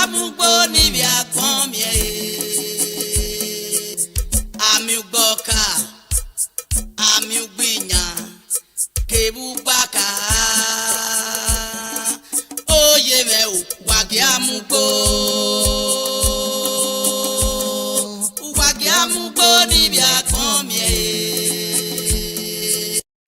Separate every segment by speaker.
Speaker 1: Wagiamugbo ni biakomie. Amiugboka, amiugbinya, kebubaka. Oye me wagiamugbo. Wagiamugbo ni biakomie.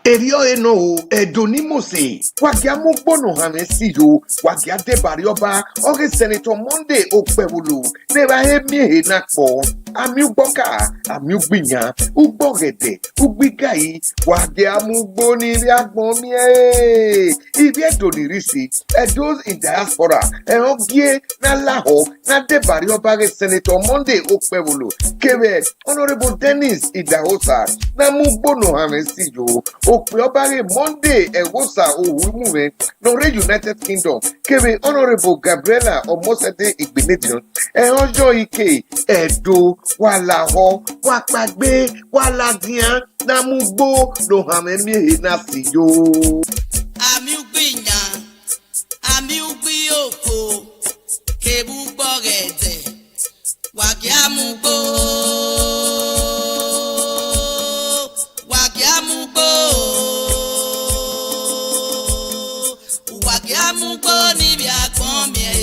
Speaker 2: Erio eno edonimose wagiamugbo no hanesi yo wagiade barioba oge Senator Monday Okpewulu neba hemie na po amiugboka amiugbinya ugbogede ugbigai wagiamugbo ni biagbon mie ibi edonirisi those in diaspora ogie na laho na de barioba ge Senator Monday Okpewulu kebe Honorable Dennis Idahosa na mugbo no hanesi yo Ogbeide Monday Ewosa Owumuwe Nore United Kingdom kebe Honorable Gabriela Omosede Igbenedion Ojo Ike Edo Walaho Wakpagbe Waladian Namugbo Lohamemi Nasiyo
Speaker 1: Amiugbinya Amiugbiyoko Kebugbogede Wagiamugbo Wagiamugbo ni biakomie.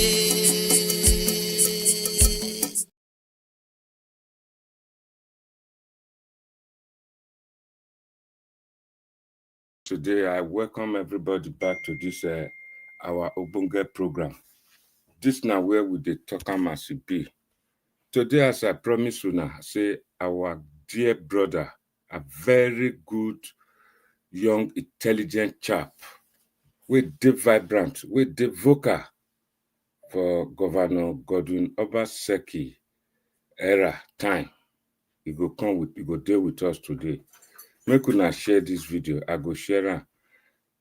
Speaker 3: Today, I welcome everybody back to this our Obonge program. This now where we dey talk am as e be. Today, as I promise you now, say our dear brother, a very good, young, intelligent chap, with the vibrant, with the vocal for Governor Godwin Obaseki era time. He go come with, he go deal with us today. Make una share this video. I go share am.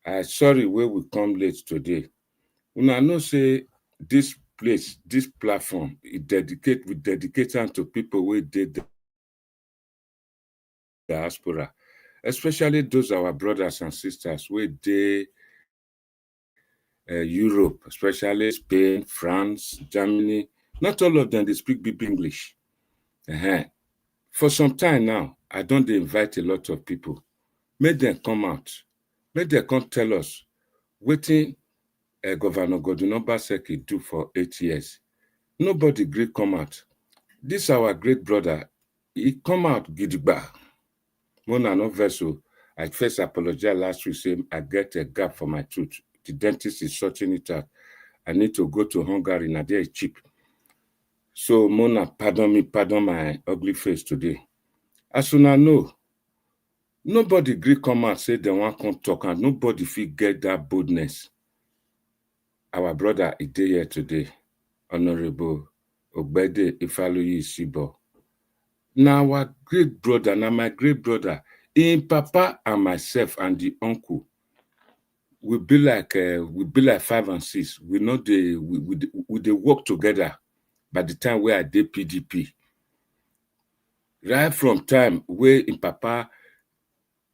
Speaker 3: I sorry where we come late today. Una know say this place, this platform, we dedicate am to people who did diaspora, especially those our brothers and sisters who dey Europe, especially Spain, France, Germany. Not all of them they speak big English. For some time now, I don't invite a lot of people. Make them come out. Make them come tell us wetin Governor Godwin Obaseki do for 8 years. Nobody great come out. This our great brother, he come out gidigba. Mona no vessel. I first apologize last week, saying I get a gap for my tooth. The dentist is sorting it out. I need to go to Hungary, now there is cheap. So Mona, pardon my ugly face today. As soon as I know, nobody agree come out, say they want to come talk, and nobody feel get that boldness. Our brother is here today, Honorable Ogbeide Ifaluyi Isibor. Now our great brother, now my great brother, in Papa and myself and the uncle, we be like 5 and 6. We know they work together. By the time we are the PDP, right from time where in Papa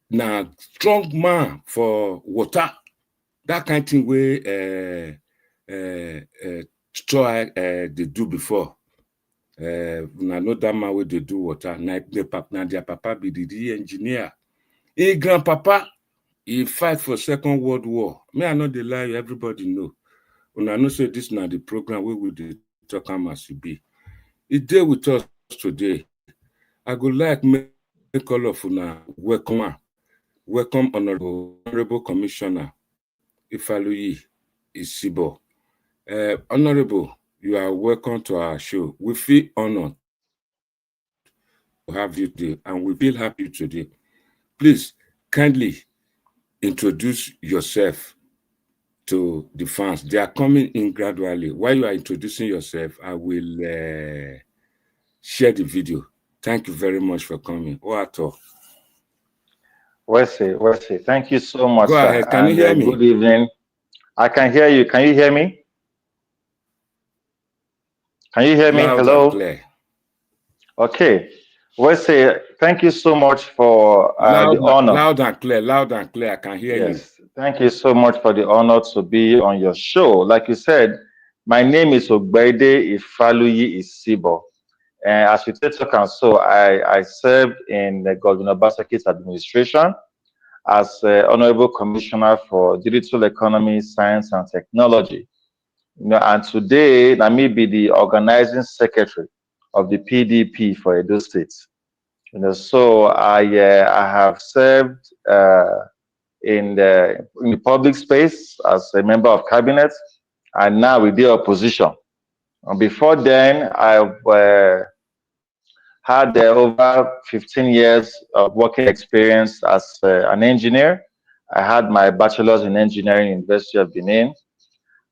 Speaker 3: now strong man for water, that kind of thing where try they do before. I know that man where they do water. Now their papa be the engineer. His grandpapa, he fight for Second World War. Me, I know they lie, everybody know. When I know say this now the program where we dey talk as e be. He there with us today. I go like make all of una welcome Honorable Commissioner Ifaluyi Isibor. Honorable, you are welcome to our show. We feel honored to have you today, and we feel happy today. Please kindly introduce yourself to the fans. They are coming in gradually. While you are introducing yourself, I will share the video. Thank you very much for coming. Oato.
Speaker 4: Wesley, thank you so much.
Speaker 3: Go ahead. Can you hear me?
Speaker 4: Good evening. I can hear you. Can you hear me? Can you hear me?
Speaker 3: Loud
Speaker 4: Hello?
Speaker 3: and clear.
Speaker 4: Okay. Wesley, thank you so much for the honor.
Speaker 3: Loud and clear. I can hear you.
Speaker 4: Yes. Thank you so much for the honor to be on your show. Like you said, My name is Ogbeide Ifaluyi Isibor. And as you talk and so, I served in the Gov Obaseki's administration as Honorable Commissioner for Digital Economy, Science and Technology. And today, I may be the organizing secretary of the PDP for Edo State. So I have served in the public space as a member of cabinet, and now with the opposition. And before then, I've had over 15 years of working experience as an engineer. I had my bachelor's in engineering in University of Benin.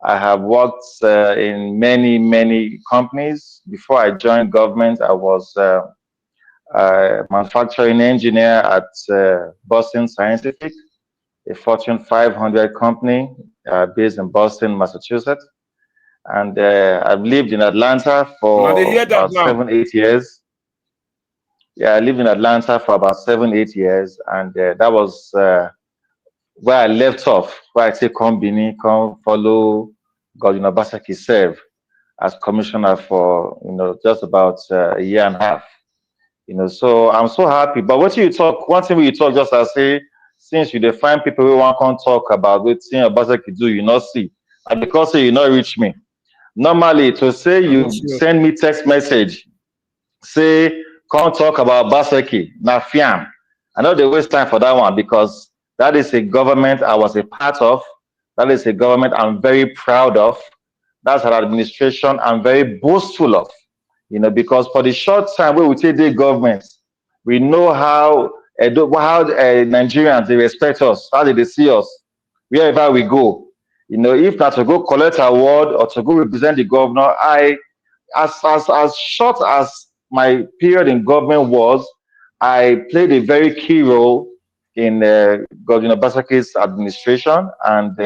Speaker 4: I have worked in many companies. Before I joined government, I was a manufacturing engineer at Boston Scientific, a Fortune 500 company based in Boston, Massachusetts. And I've lived in Atlanta for about 7-8 years. Yeah, I lived in Atlanta for about 7-8 years, and that was where I left off, where I say come follow Gov Obaseki serve as commissioner for just about a year and a half. So I'm so happy. But what you talk, one thing you talk, just as say, since you define people who want to talk about what Obaseki do, you not see, and because you not reach me. Normally, to say you send me text message, say come talk about Obaseki, na fiam. I know they waste time for that one because that is a government I was a part of. That is a government I'm very proud of. That's an administration I'm very boastful of. Because for the short time where we take the government, we know how Nigerians, they respect us, how they see us, wherever we go. If not to go collect award or to go represent the governor, as short as my period in government was, I played a very key role in Gov Obaseki's administration, and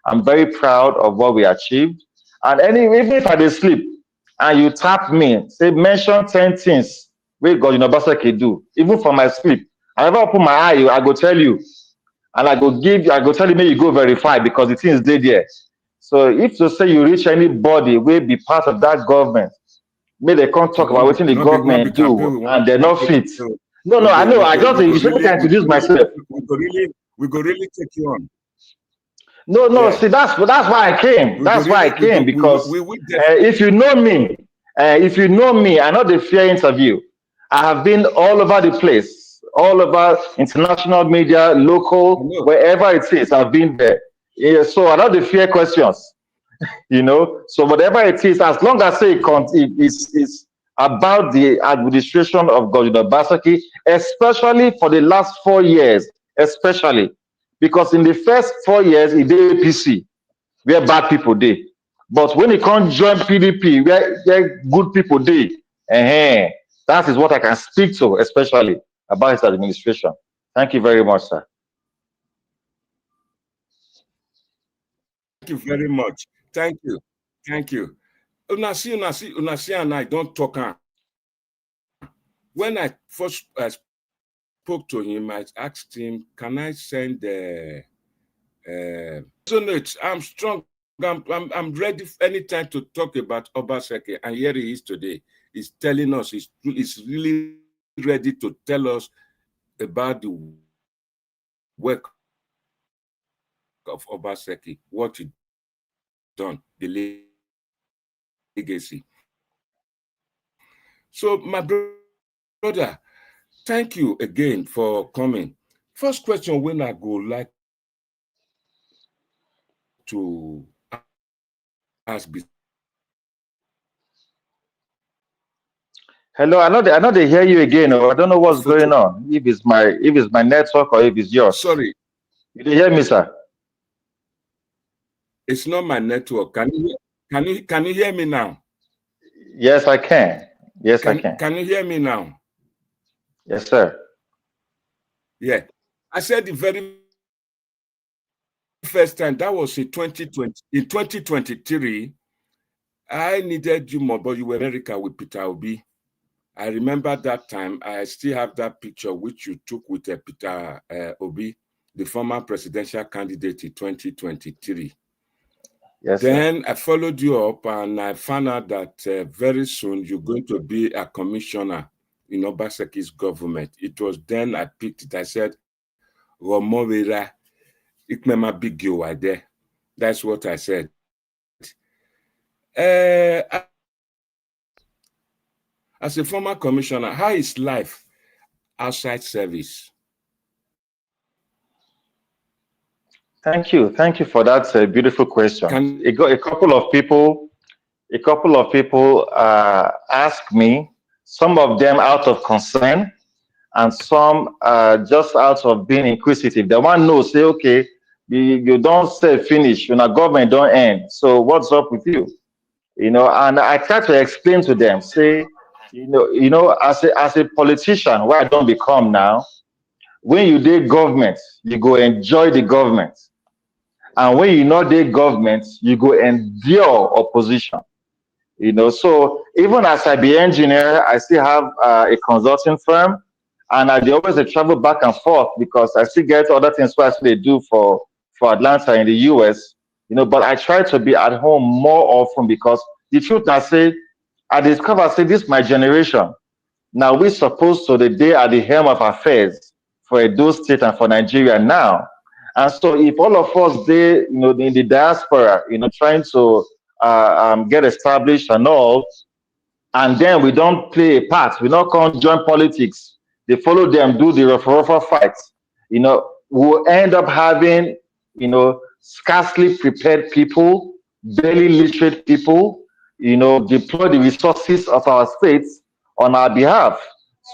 Speaker 4: I'm very proud of what we achieved. And even if I did sleep, and you tap me, say mention 10 things wey Gov Obaseki do, even for my sleep. I never open my eye, I go tell you, and I go tell you, make you go verify because the things dey there. So if to say you reach anybody wey be part of that government, may they come talk about wetin the government do, and they not fit. No, I know. I just you say make I introduce myself.
Speaker 3: We go really take you on.
Speaker 4: No, yeah. See, that's why I came. That's why I came, because if you know me, I know the fear interview. I have been all over the place, all over international media, local, wherever it is, I've been there. Yeah, so I know the fear questions, So whatever it is, as long as it's about the administration of Gov Obaseki, especially for the last 4 years, especially. Because in the first 4 years, it did APC, where bad people did. But when it comes join PDP, where good people did, that is what I can speak to, especially about his administration. Thank you very much, sir.
Speaker 3: Thank you very much. Thank you. Unasi and I don't talk. When I first spoke to him, I asked him, can I send I'm strong. I'm ready anytime to talk about Obaseki, and here he is today. He's telling us he's really ready to tell us about the work of Obaseki, what he done, the legacy. So, my brother, thank you again for coming. First question, when I go like to ask.
Speaker 4: Hello, I know they hear you again. I don't know what's going on. If it's my network or if it's yours.
Speaker 3: Sorry.
Speaker 4: You hear me, sir?
Speaker 3: It's not my network. Can you hear me now?
Speaker 4: Yes, I can. Yes, I can.
Speaker 3: Can you hear me now?
Speaker 4: Yes, sir.
Speaker 3: Yeah. I said the very first time, that was in 2020. In 2023, I needed you more, but you were in America with Peter Obi. I remember that time. I still have that picture which you took with Peter Obi, the former presidential candidate in 2023.
Speaker 4: Yes, sir.
Speaker 3: Then I followed you up and I found out that very soon you're going to be a commissioner in Obaseki's government. It was then I picked it. I said, Romorera, Ikmema Big you are there. That's what I said. As a former commissioner, how is life outside service?
Speaker 4: Thank you for that beautiful question. A couple of people ask me, some of them out of concern, and some just out of being inquisitive. The one knows, say, okay, you don't say finish, when a government don't end. So what's up with you? And I try to explain to them, say, as a politician, where I don't become now, when you did government, you go enjoy the government. And when you know the government, you go endure opposition. So even as I be engineer, I still have a consulting firm, and I always travel back and forth because I still get other things what they do for Atlanta in the US. But I try to be at home more often because the truth I discover, say, this my generation. Now we're supposed to the day at the helm of affairs for Edo State and for Nigeria now. And so if all of us they, in the diaspora, trying to get established and all, and then we don't play a part, we not come join politics, they follow them, do the rough fights, we'll end up having, scarcely prepared people, barely literate people, deploy the resources of our states on our behalf.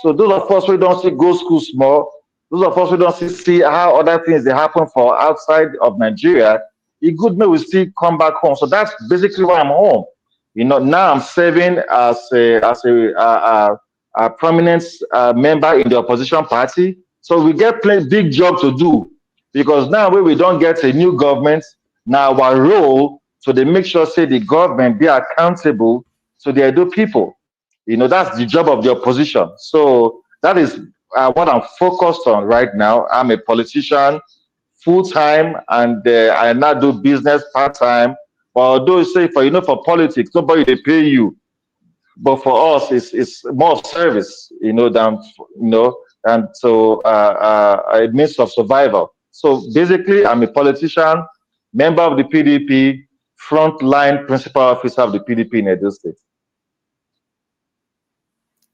Speaker 4: So those of us who don't see go school small, those of us who don't see how other things they happen for outside of Nigeria, it good may we still come back home. So that's basically why I'm home. Now I'm serving as a prominent member in the opposition party. So we get plenty big job to do because now when we don't get a new government, now our role so they make sure say the government be accountable to the Edo people. That's the job of the opposition. So that is what I'm focused on right now. I'm a politician full time, and I now do business part time. But although say for politics, nobody they pay you. But for us, it's more of service, than so a means of survival. So basically, I'm a politician, member of the PDP, frontline principal officer of the PDP in Edo State.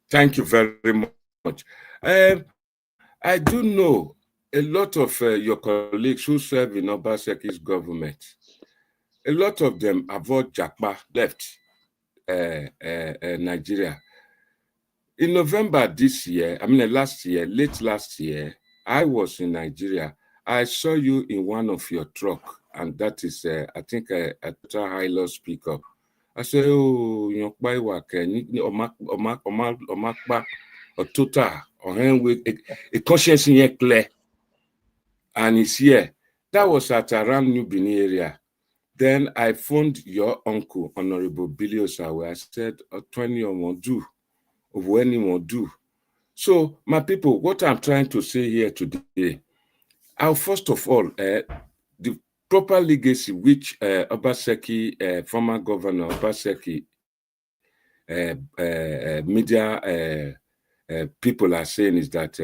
Speaker 3: Thank you very much. I do know a lot of your colleagues who serve in Obaseki's government. A lot of them avoid Jakpa, left Nigeria. In November this year, late last year, I was in Nigeria. I saw you in one of your truck, and that is, I think, a total high-loss pickup. I said, oh, a total, a conscience in here clear, and it's here. That was at around New Benin area. Then I phoned your uncle, Honorable Billy Osawe. I said, 20 won't do, of when he won't do. So, my people, what I'm trying to say here today, first of all, the proper legacy which Obaseki, former governor Obaseki, media people are saying is that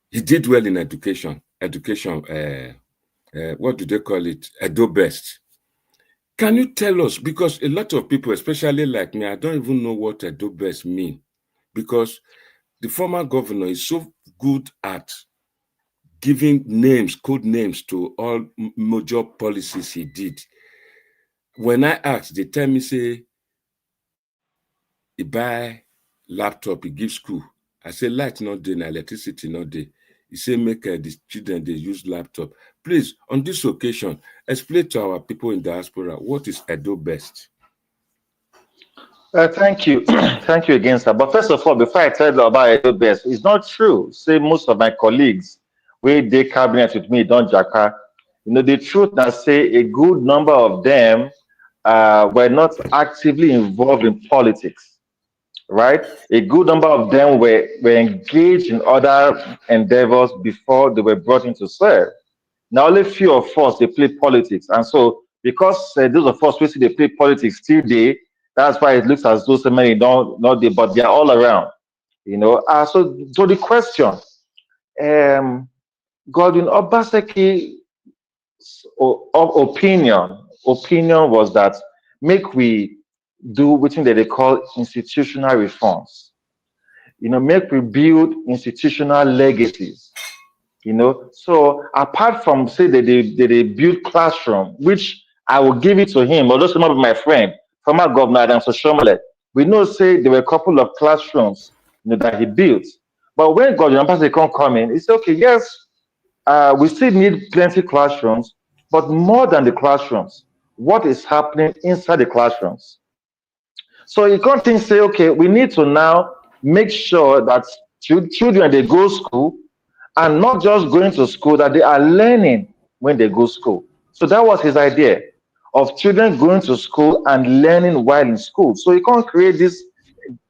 Speaker 3: he did well in education. What do they call it? Edo Best. Can you tell us, because a lot of people, especially like me, I don't even know what Edo Best mean, because the former governor is so good at giving names, code names to all major policies he did. When I ask, they tell me, say, he buy laptop, he give school. I say, light not there, electricity not there. He say, make the children, they use laptop. Please, on this occasion, explain to our people in diaspora, what is Edo Best?
Speaker 4: Thank you. Thank you again, sir. But first of all, before I tell you about Edo Best, it's not true. Say most of my colleagues, where they cabinet with me, don't jacka. The truth that say a good number of them were not actively involved in politics, right? A good number of them were engaged in other endeavors before they were brought in to serve. Now, only few of us, they play politics. And so because those of us who see they play politics still day. That's why it looks as though so many don't not they, but they're all around. So the question, um, Godwin Obaseki opinion was that make we do what they call institutional reforms. Make we build institutional legacies. So apart from say that they build classroom, which I will give it to him, although some of my friend, former governor Adam Soshomole, we know say there were a couple of classrooms that he built. But when Godwin Obaseki come in, it's okay, yes, we still need plenty classrooms, but more than the classrooms, what is happening inside the classrooms? So you can't think say, okay, we need to now make sure that children they go school and not just going to school, that they are learning when they go school. So that was his idea of children going to school and learning while in school. So you can't create this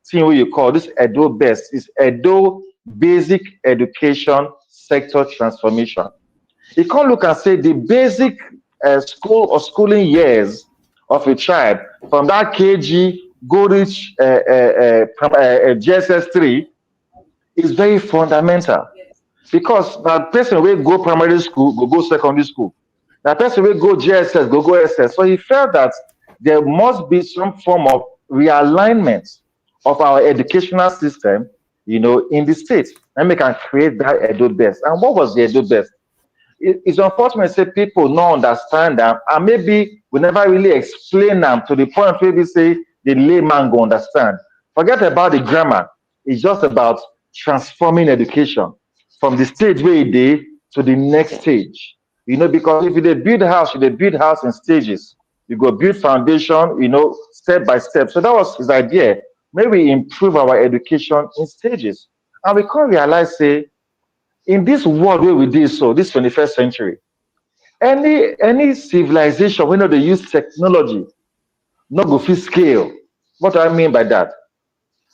Speaker 4: thing what you call this Edo Best, is Edo Basic Education Sector Transformation. You can't look and say the basic school or schooling years of a child from that KG go reach GSS 3 is very fundamental, because that person will go primary school, go secondary school. That person will go GSS, go SS. So he felt that there must be some form of realignment of our educational system, in the state, and we can create that Edo Best. And what was the Edo Best? It's unfortunate to say people don't understand them, and maybe we never really explain them to the point where we say the layman go understand. Forget about the grammar. It's just about transforming education from the stage where it is to the next stage. Because if you build a house, you build house in stages. You go build foundation, step by step. So that was his idea. Maybe improve our education in stages. And we can't realize, say, in this world where we did so, this 21st century, any civilization, we know they use technology, not go fit scale. What do I mean by that?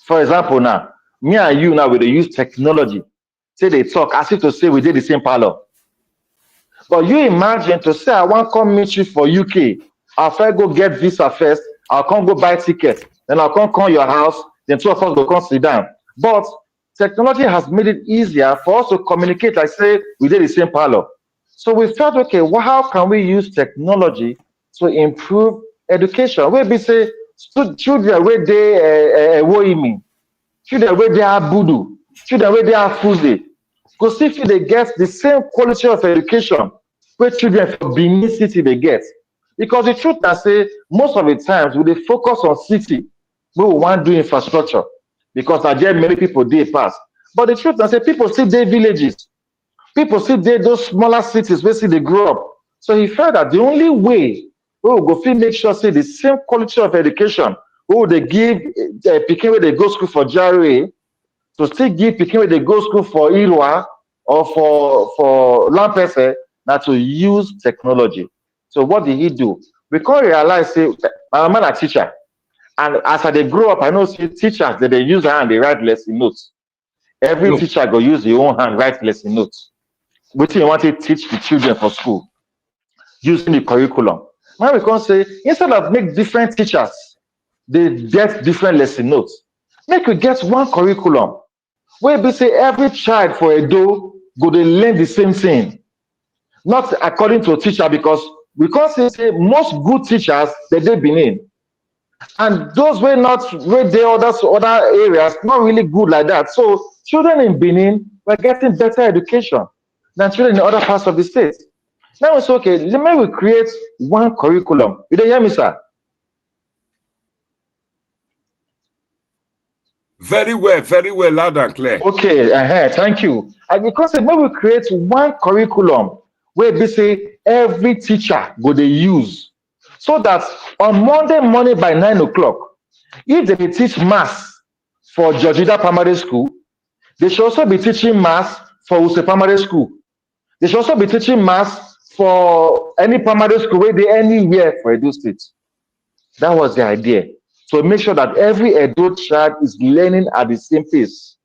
Speaker 4: For example, now, me and you now, we dey use technology. Say they talk as if to say we did the same parlor. But you imagine to say I want come meet you for UK. I'll first go get visa first. I'll come go buy ticket. Then I'll come your house. Then two of us will come sit down. But technology has made it easier for us to communicate. Like say we did the same parlor. So we felt, okay, well, how can we use technology to improve education? We be say children where they woimi, children where they are budu, children where they are fuzi. Because if they get the same quality of education where children from Benin City they get. Because the truth I say, most of the times we dey focus on city, we want to do infrastructure because I get many people dey pass. But the truth I say, people still dey villages, people still dey those smaller cities where see they grow up. So he felt that the only way we will go fit make sure say the same quality of education we will they give pikin where they go school for JRA to still give pikin where they go school for Irwa or for Lampese, now to use technology. So what did he do? We can't realize, say, my man a teacher. And as they grow up, I know see teachers that they use their hand, they write lesson notes. Every teacher go use their own hand, write lesson notes. What you want to teach the children for school using the curriculum. Now we can say, instead of make different teachers, they get different lesson notes. Make we get one curriculum where we say every child for Edo go they learn the same thing. Not according to a teacher, because we can't say most good teachers that they've been in. And those were not where they other areas, not really good like that. So children in Benin were getting better education than children in other parts of the state. Now it's okay. Let me create one curriculum. You don't hear me, sir?
Speaker 3: Very well, loud and clear.
Speaker 4: Okay, thank you. And because when we create one curriculum where we say every teacher go they use, so that on Monday morning by 9 o'clock, if they teach maths for Georgida Primary School, they should also be teaching maths for Use Primary School. They should also be teaching maths for any primary school where they anywhere for Edo State. That was the idea. So make sure that every Edo child is learning at the same pace.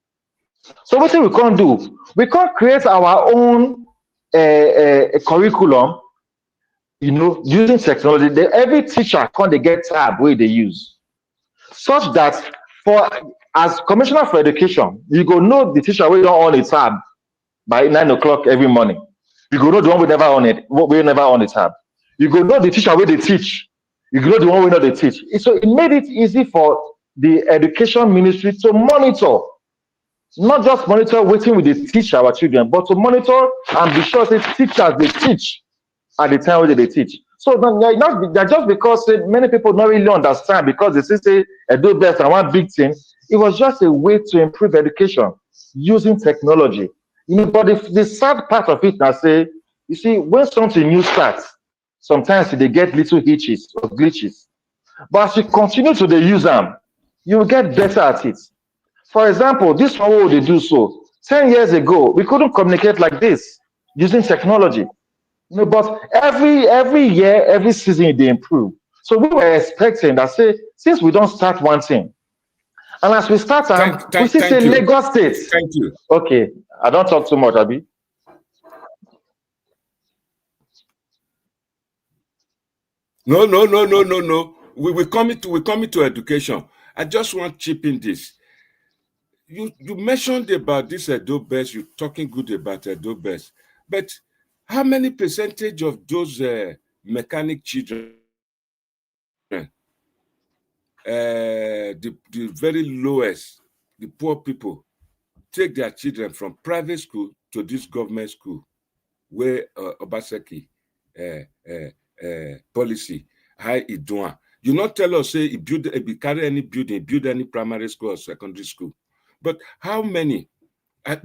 Speaker 4: So what we can't do? We can't create our own curriculum, using technology, every teacher can't get tab where they use, such that as commissioner for education, you go know the teacher where don't own a tab by 9 o'clock every morning. You go know the one we never on it, we never on the tab. You go know the teacher where they teach. You go know the one we know they teach. So it made it easy for the education ministry to monitor, not just monitor waiting with the teach our children, but to monitor and be sure that teachers they teach at the time when they teach. So they're just because many people don't really understand, because they say do best and one big thing. It was just a way to improve education using technology. But the sad part of it now, say, you see, when something new starts, sometimes they get little hitches or glitches. But as you continue to use them, you will get better at it. For example, this one what they do so. 10 years ago, we couldn't communicate like this using technology. But every year, every season they improve. So we were expecting that, say, since we don't start one thing, and as we start, we see say Lagos State.
Speaker 3: Thank you.
Speaker 4: Okay, I don't talk too much, Abi.
Speaker 3: No. We coming to education. I just want to chip in this. You mentioned about this Edo best. You're talking good about Edo best, but how many percentage of those mechanic children, the very lowest, the poor people, take their children from private school to this government school, where Obaseki policy, how it doing? You not tell us say it carry any building, build any primary school or secondary school, but how many?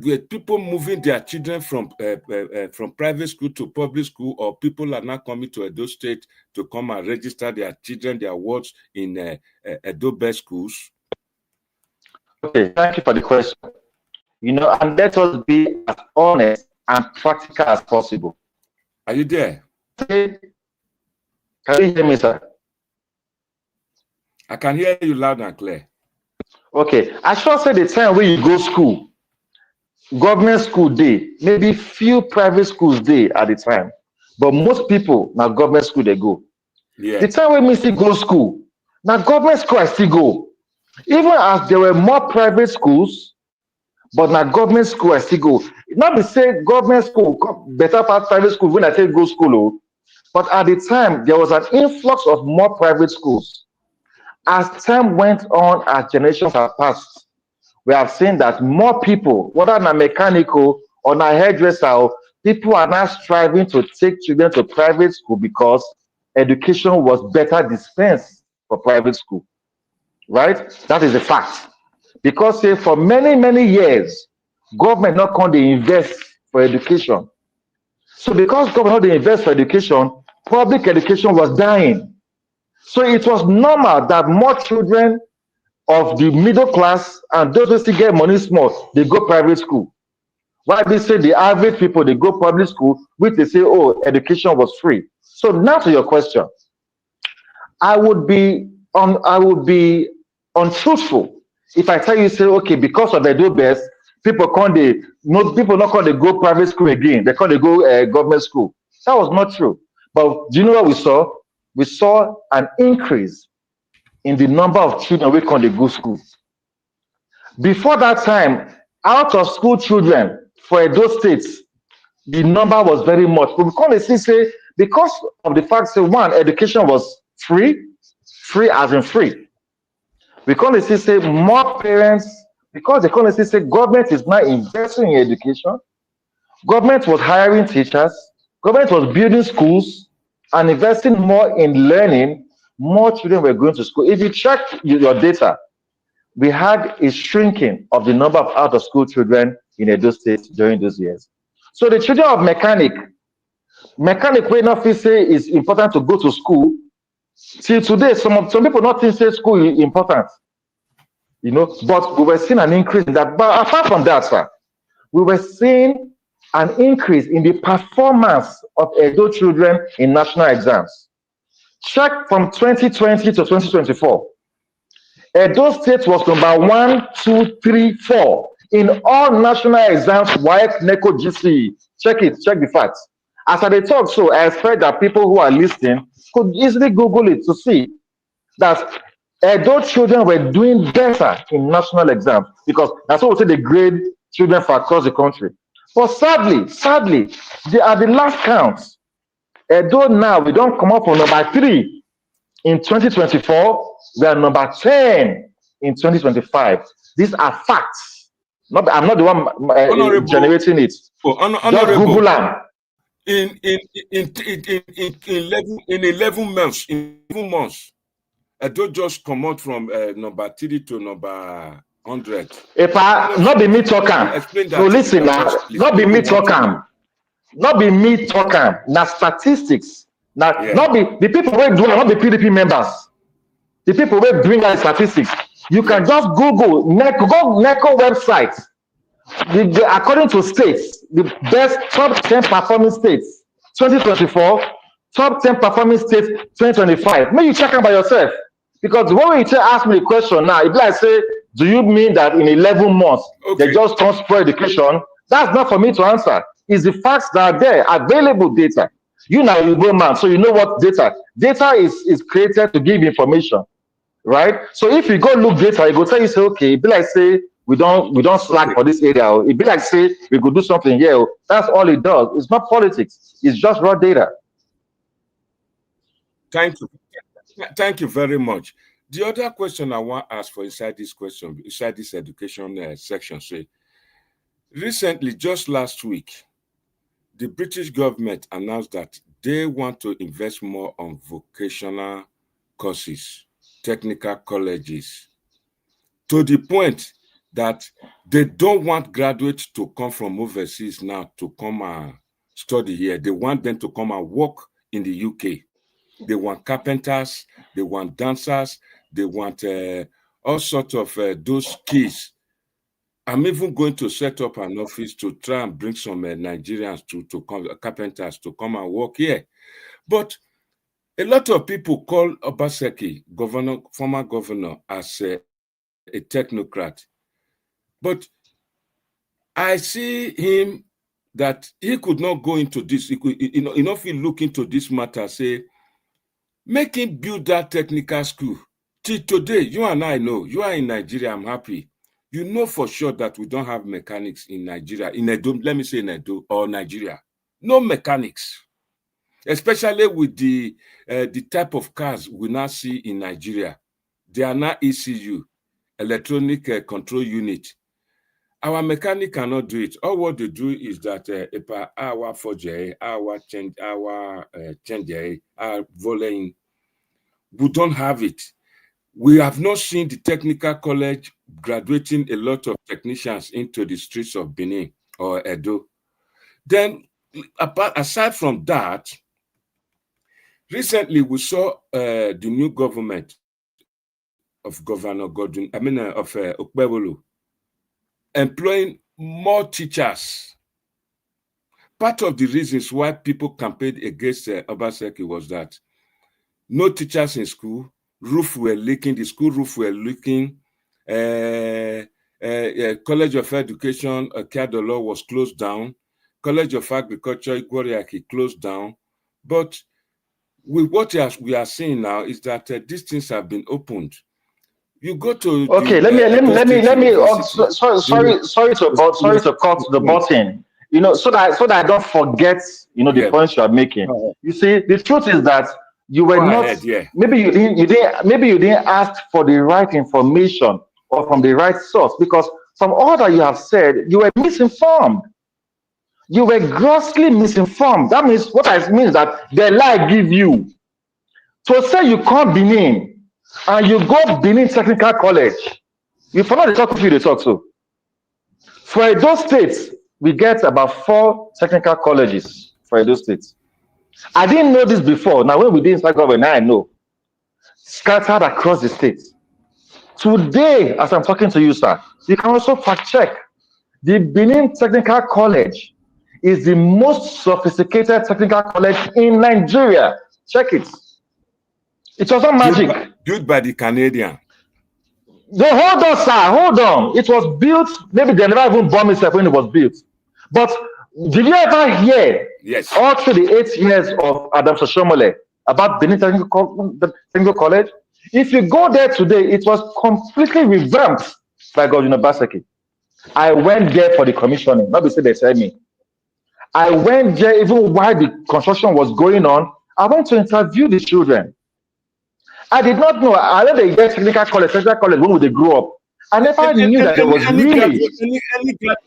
Speaker 3: Were people moving their children from private school to public school, or people are now coming to Edo State to come and register their children, their wards in Edo best schools?
Speaker 4: Okay, thank you for the question. And let us be as honest and practical as possible.
Speaker 3: Are you there?
Speaker 4: Can you hear me, sir?
Speaker 3: I can hear you loud and clear.
Speaker 4: Okay, I should say the time when you go school, government school day, maybe few private schools day at the time, but most people now government school they go. Yeah. The time when me still go school, now government school I still go. Even as there were more private schools, but now government school I still go. Not be say government school better part private school when I take go school, but at the time there was an influx of more private schools. As time went on, as generations have passed, we have seen that more people, whether na mechanical or na hairdresser, people are now striving to take children to private school because education was better dispensed for private school. Right? That is a fact. Because say for many years, government not going to invest for education. So because government not invest for education, public education was dying. So it was normal that more children of the middle class and those who still get money small, they go private school. Why they say the average people, they go public school, which they say, oh, education was free. So now to your question, I would be untruthful if I tell you, say, okay, because of the do best, people not going to go private school again. They can't go government school. That was not true. But do you know what we saw? We saw an increase in the number of children who can't go school. Before that time, out of school children for Edo states, the number was very much. But we can't say because of the fact that one, education was free as in free. We can't say more parents, because they can't say government is now investing in education. Government was hiring teachers. Government was building schools and investing more in learning. More children were going to school. If you check your data, we had a shrinking of the number of out-of-school children in Edo State during those years. So the children of mechanic wey not feel say it's important to go to school. Till today, some people not think say school is important, but we were seeing an increase in that. But apart from that, sir, we were seeing an increase in the performance of Edo children in national exams. Check from 2020 to 2024. Edo State was number 1, 2, 3, 4 in all national exams, WAEC, NECO, GCE. Check the facts. As I talk, so I expect that people who are listening could easily Google it to see that adult children were doing better in national exams because that's what we say they grade children for across the country. But sadly, they are the last count. Although now we don't come up for number 3 in 2024, we are number 10 in 2025. These are facts. I'm not the one generating it. Just Google them.
Speaker 3: In 11 months, don't just come out from number 3 to number 100.
Speaker 4: Not be me talking. No, listen, not be me talking. Not be me talking. Now statistics. Now, not be the people who do not be PDP members. The people who bring out statistics. You can just Google NECO website. According to states, the best top 10 performing states 2024, top 10 performing states 2025. Maybe you check them by yourself. Because when you ask me the question now, if I say, do you mean that in 11 months they just transfer education? That's not for me to answer. It's the facts that are there, available data. You now you go man, so you know what data. Data is created to give information, right? So if you go look data, you go tell you say, okay, it be like say we don't slack for this area. It be like say we could do something here. That's all it does. It's not politics. It's just raw data.
Speaker 3: Thank you very much. The other question I want to ask for inside this education section, say, recently, just last week, the British government announced that they want to invest more on vocational courses, technical colleges, to the point that they don't want graduates to come from overseas now to come and study here. They want them to come and work in the UK. They want carpenters, they want dancers, they want all sorts of those skills. I'm even going to set up an office to try and bring some Nigerians to come, carpenters to come and work here. But a lot of people call Obaseki, former governor, as a technocrat. But I see him that he could not go into this. He could, if he look into this matter, say, make him build that technical school. Till today, you and I know, you are in Nigeria, I'm happy. You know for sure that we don't have mechanics in Nigeria, in Edo, let me say in Edo or Nigeria. No mechanics, especially with the type of cars we now see in Nigeria. They are not ECU, electronic control unit. Our mechanic cannot do it. All what they do is that our forge, our change, our volleying. We don't have it. We have not seen the technical college graduating a lot of technicians into the streets of Benin or Edo. Then, aside from that, recently we saw the new government of Governor Godwin, of Ogbeide, employing more teachers. Part of the reasons why people campaigned against Obaseki was that no teachers in school, roof were leaking, the school roof were leaking, College of Education, Kiadolo was closed down, College of Agriculture, Igworiaki closed down. But with what we are seeing now is that these things have been opened. You go to
Speaker 4: okay. Let me. Sorry to cut the button. So that I don't forget. The points you are making. You see, the truth is that you were not. Maybe you didn't ask for the right information or from the right source, because from all that you have said, you were misinformed. You were grossly misinformed. That means that the lie give you. To say you come Benin and you go Benin Technical College, you forgot the talk of you they talk so. For Edo States, we get about 4 technical colleges for Edo States. I didn't know this before. Now, when we did inside government, now I know. Scattered across the state. Today, as I'm talking to you, sir, you can also fact check. The Benin Technical College is the most sophisticated technical college in Nigeria. Check it. It was not magic.
Speaker 3: Built by the Canadian.
Speaker 4: Hold on, sir. Hold on. It was built. Maybe they never even bombed itself when it was built. But Did you ever hear
Speaker 3: Yes.
Speaker 4: all through the 8 years of Adam Soshomole about Benin Technical College? If you go there today, it was completely revamped by Gov Obaseki. I went there for the commissioning. Not because they tell me. I went there even while the construction was going on. I went to interview the children. I did not know. I know they get technical college when they grew up. I never knew that there was really.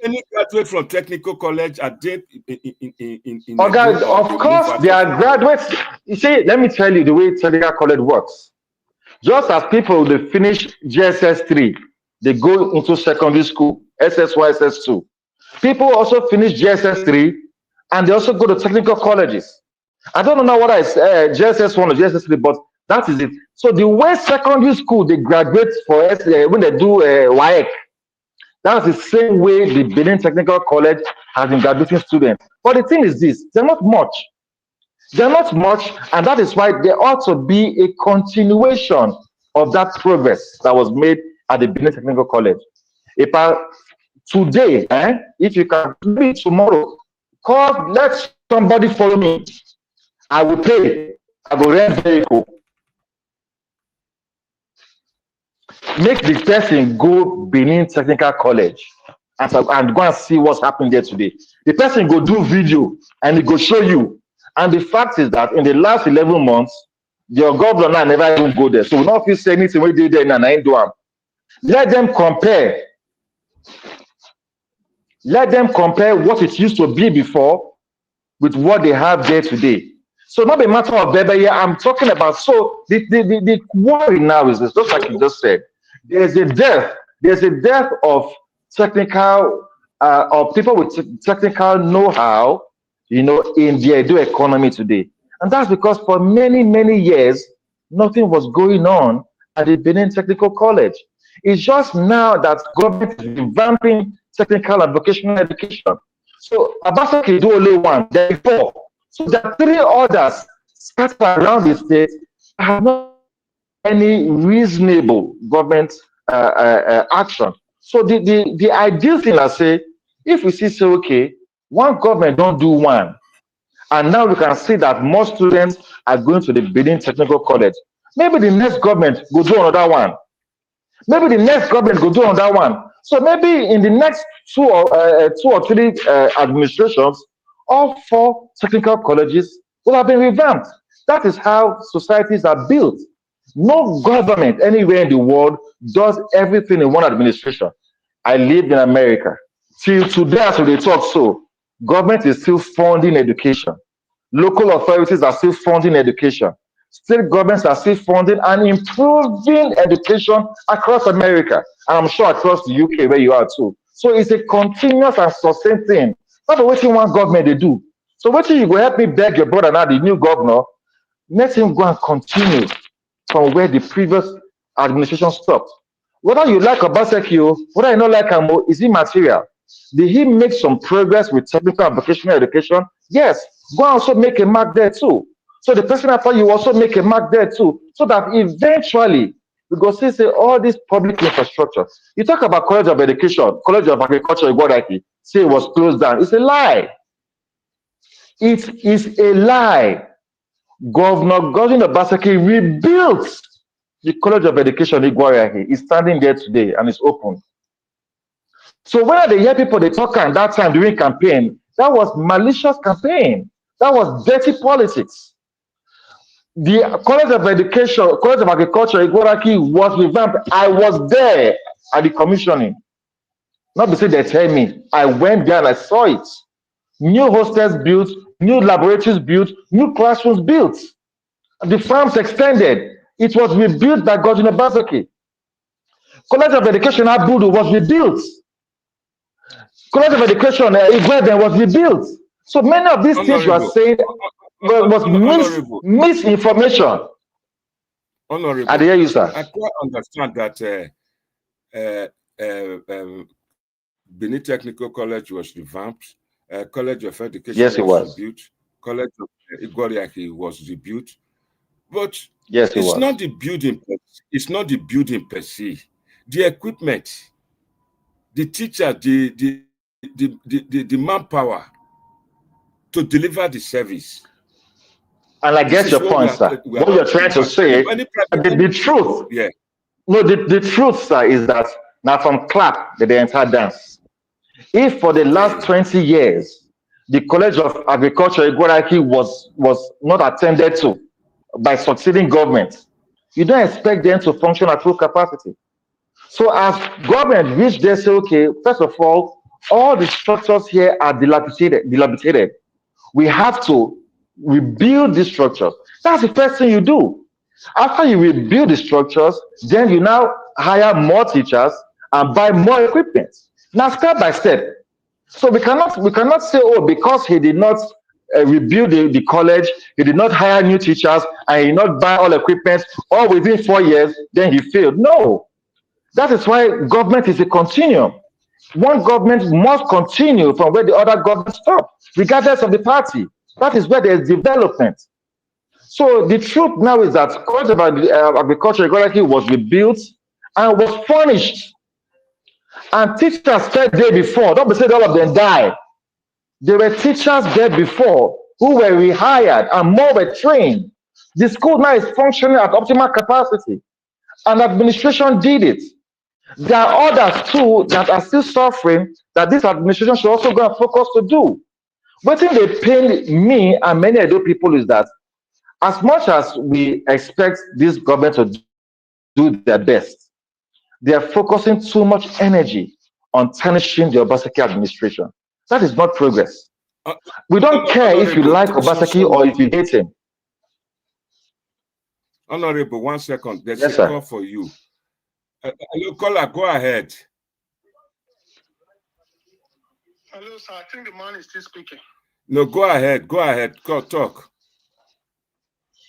Speaker 3: Any graduate from technical college are there in
Speaker 4: Oh,
Speaker 3: a
Speaker 4: guys,
Speaker 3: group
Speaker 4: of
Speaker 3: of
Speaker 4: course, they are graduates. You see, let me tell you the way technical college works. Just as people they finish GSS 3, they go into secondary school, SS1, SS2. People also finish GSS 3 and they also go to technical colleges. I don't know what I say, GSS 1 or GSS 3, but that is it. So the way secondary school they graduate for when they do WAEC, that's the same way the Benin Technical College has been graduating students. But the thing is this, they're not much. They're not much, and that is why there ought to be a continuation of that progress that was made at the Benin Technical College. If today, if you can maybe tomorrow, let somebody follow me. I will pay. I will rent vehicle. Make the person go Benin Technical College and go and see what's happening there today. The person go do video and he go show you. And the fact is that in the last 11 months, your governor never even go there. So we don't feel say anything we did there and I ain't do them. Let them compare. Let them compare what it used to be before with what they have there today. So not a matter of whether I'm talking about. So the worry now is this, just like you just said. There's a dearth of technical of people with technical know-how, in the Edo economy today. And that's because for many years, nothing was going on at the Benin Technical College. It's just now that government is revamping technical and vocational education. So Obaseki do only one, there are four. So there are three others scattered around the state that have not any reasonable government action. So the ideal thing I say, if we say okay, one government don't do one, and now we can see that more students are going to the Benin Technical College. Maybe the next government will do another one. Maybe the next government will do another one. So maybe in the next two or three administrations, all four technical colleges will have been revamped. That is how societies are built. No government anywhere in the world does everything in one administration. I live in America. Till today, as we talk, so government is still funding education. Local authorities are still funding education. State governments are still funding and improving education across America. And I'm sure across the UK where you are too. So it's a continuous and sustained thing. Not waiting one government they do. So what you go help me beg your brother now, the new governor, let him go and continue from where the previous administration stopped. Whether you like Obaseki, whether you don't like him, is he material? Did he make some progress with technical and vocational education? Yes. Go and also make a mark there too. So the person after you also make a mark there too, so that eventually we go say all this public infrastructure. You talk about College of Education, College of Agriculture, say it was closed down. It's a lie. It is a lie. Governor Obaseki rebuilt the College of Education in Igwariahi. Is standing there today and it's open. So when they hear people they talk at that time during campaign, that was malicious campaign. That was dirty politics. The College of Education, College of Agriculture, Igoraki was revamped. I was there at the commissioning. Not because they tell me. I went there and I saw it. New hostels built, new laboratories built, new classrooms built. The farms extended. It was rebuilt by Gov Obaseki. College of Education Abudu was rebuilt. College of Education Igweden was rebuilt. So many of these things you are saying was misinformation.
Speaker 3: Honorable,
Speaker 4: I hear you, sir.
Speaker 3: I quite understand that Benin Technical College was revamped. College of Education
Speaker 4: yes,
Speaker 3: was rebuilt. College of Igwariahi was rebuilt. But
Speaker 4: yes,
Speaker 3: it's not the building. It's not the building per se. The equipment, the teacher, the manpower, to deliver the service.
Speaker 4: And I get your point, sir. What you're trying to say, the truth,
Speaker 3: yeah.
Speaker 4: No, the truth, sir, is that now from clap the entire dance. If for the last 20 years, the College of Agriculture Igboraki was not attended to by succeeding governments, you don't expect them to function at full capacity. So as government reach there, say, okay, first of all the structures here are dilapidated. We have to rebuild these structures. That's the first thing you do. After you rebuild the structures, then you now hire more teachers and buy more equipment. Now, step by step. So we cannot say, oh, because he did not rebuild the college, he did not hire new teachers, and he did not buy all equipment, all within 4 years, then he failed. No. That is why government is a continuum. One government must continue from where the other government stopped, regardless of the party. That is where there is development. So the truth now is that College of Agriculture was rebuilt and was furnished. And teachers fed there before. Don't be saying all of them died. There were teachers there before who were rehired and more were trained. The school now is functioning at optimal capacity. And administration did it. There are others too that are still suffering that this administration should also go and focus to do. What thing they pain me and many other people is that as much as we expect this government to do their best, they are focusing too much energy on tarnishing the Obaseki administration. That is not progress. We don't care if you like Obaseki or if you hate him.
Speaker 3: Honorable, 1 second. There's a call for you. Hello, caller, go ahead.
Speaker 5: Hello, sir. I think the man is still speaking.
Speaker 3: No, go ahead. Go ahead. Go talk.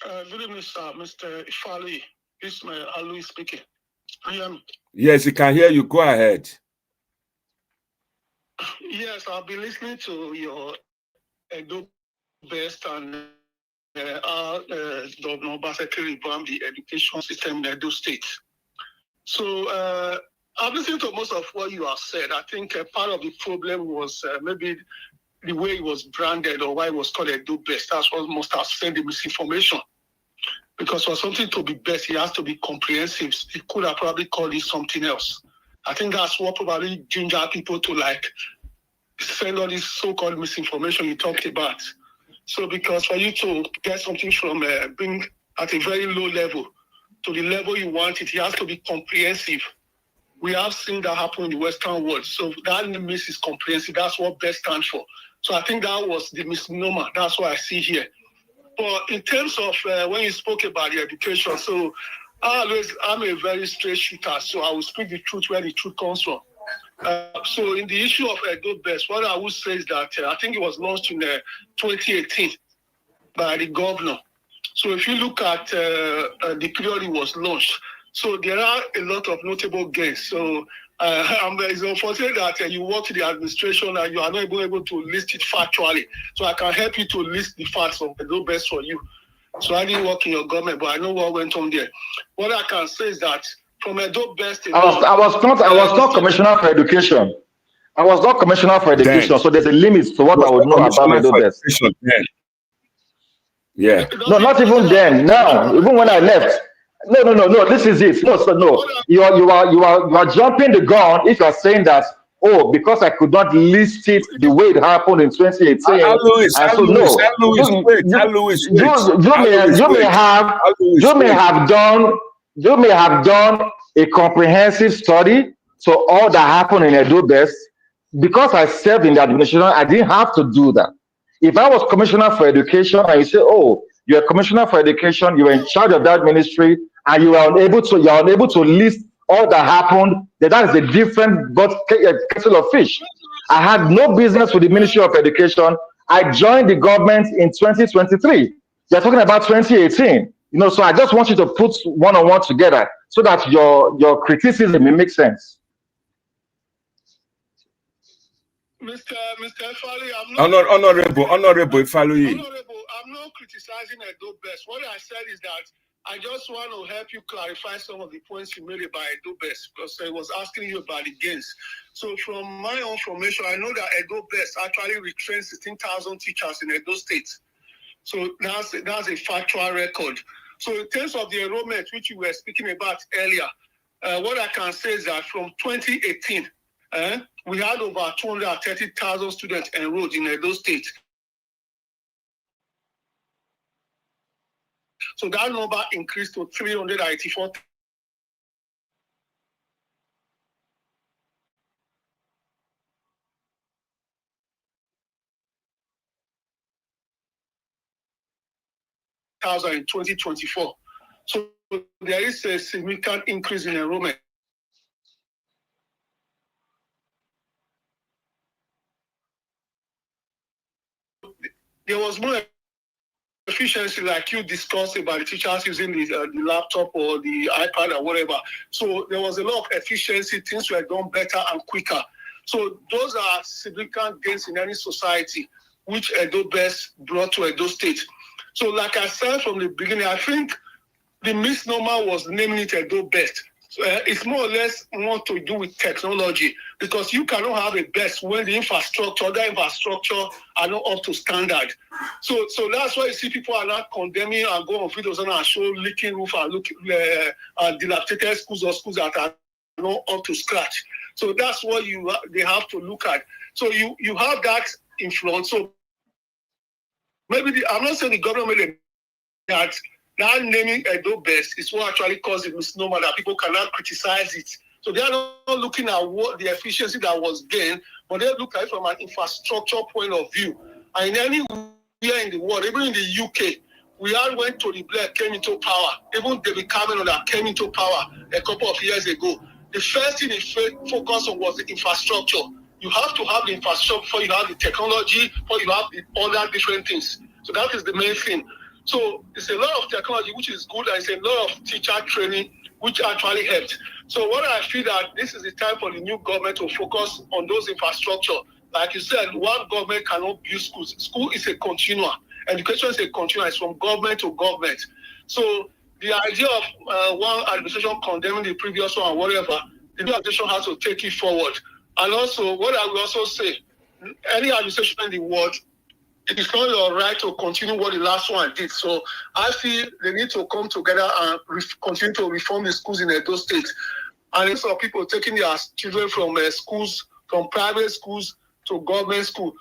Speaker 5: Good evening, sir. Mr. Ifaluyi. This is my Ifaluyi speaking. Can you hear me?
Speaker 3: Yes, he can hear you. Go ahead.
Speaker 5: Yes, I've been listening to your Edo Best and Governor Obaseki revamped the education system in Edo State. So I've listened to most of what you have said. I think part of the problem was maybe the way it was branded or why it was called Edo Best. That's what must have sent the misinformation. Because for something to be best, it has to be comprehensive. It could have probably called it something else. I think that's what probably ginger people to like send all this so-called misinformation you talked about. So because for you to get something from being at a very low level to the level you want it has to be comprehensive. We have seen that happen in the Western world. So that means it's comprehensive. That's what best stands for. So I think that was the misnomer. That's what I see here. But in terms of when you spoke about the education, so I'm a very straight shooter, so I will speak the truth where the truth comes from. So in the issue of Edo Best, what I would say is that I think it was launched in 2018 by the governor. So if you look at the period it was launched, so there are a lot of notable gains. So it's unfortunate that you work in the administration and you are not able to list it factually. So I can help you to list the facts of Edo Best for you. So I didn't work in your government, but I know what went on there. What I can say is that from Edo Best,
Speaker 4: I was not commissioner for education. I was not commissioner for education, then, so there's a limit to what I would know about Edo Best.
Speaker 3: Yeah.
Speaker 4: No, not even then. Now, even when I left. No. This is it. No. You are jumping the gun if you are saying that. Oh, because I could not list it the way it happened in 2018. You may have done a comprehensive study to all that happened in Edo Best. Because I served in the administration, I didn't have to do that. If I was commissioner for education and you say, oh, you're a commissioner for education, you were in charge of that ministry, and you are unable to list all that happened, then that is a different kettle of fish. I had no business with the Ministry of Education. I joined the government in 2023. You're talking about 2018. So I just want you to put one-on-one together so that your criticism may make sense.
Speaker 5: Mr. Ifaluyi, I'm not
Speaker 3: Honorable Ifaluyi.
Speaker 5: Honorable, I'm not criticizing Edo Best. What I said is that I just want to help you clarify some of the points you made about Edo Best, because I was asking you about the gains. So from my own information, I know that Edo Best actually retrained 16,000 teachers in Edo State. So that's a factual record. So in terms of the enrollment, which you were speaking about earlier, what I can say is that from 2018, we had over 230,000 students enrolled in Edo State. So that number increased to 384. In 2024. So there is a significant increase in enrollment. There was more efficiency, like you discussed about the teachers using the laptop or the iPad or whatever. So there was a lot of efficiency, things were done better and quicker. So those are significant gains in any society, which Edo Best brought to Edo State. So like I said from the beginning, I think the misnomer was naming it Edo Best. It's more or less more to do with technology, because you cannot have a best when the other infrastructure are not up to standard. So that's why you see people are not condemning and go on videos and show leaking roof and dilapidated schools or schools that are not up to scratch. So that's what they have to look at. So you have that influence. So maybe I'm not saying the government made that naming Edo Best is what actually caused the misnomer that people cannot criticize it. So they are not looking at what the efficiency that was gained, but they look at it from an infrastructure point of view. And anywhere in the world, even in the UK, we all went to the Blair came into power. Even David Cameron that came into power a couple of years ago. The first thing they focused on was the infrastructure. You have to have the infrastructure before you have the technology, before you have the other different things. So that is the main thing. So it's a lot of technology, which is good, and it's a lot of teacher training, which actually helped. So what I feel that this is the time for the new government to focus on those infrastructure. Like you said, one government cannot build schools. School is a continuum. Education is a continuum. It's from government to government. So the idea of one administration condemning the previous one or whatever, the new administration has to take it forward. And also, what I will also say, any administration in the world, it is not your right to continue what the last one did. So I feel they need to come together and continue to reform the schools in Edo State. And instead of people taking their children from schools, from private schools to government school,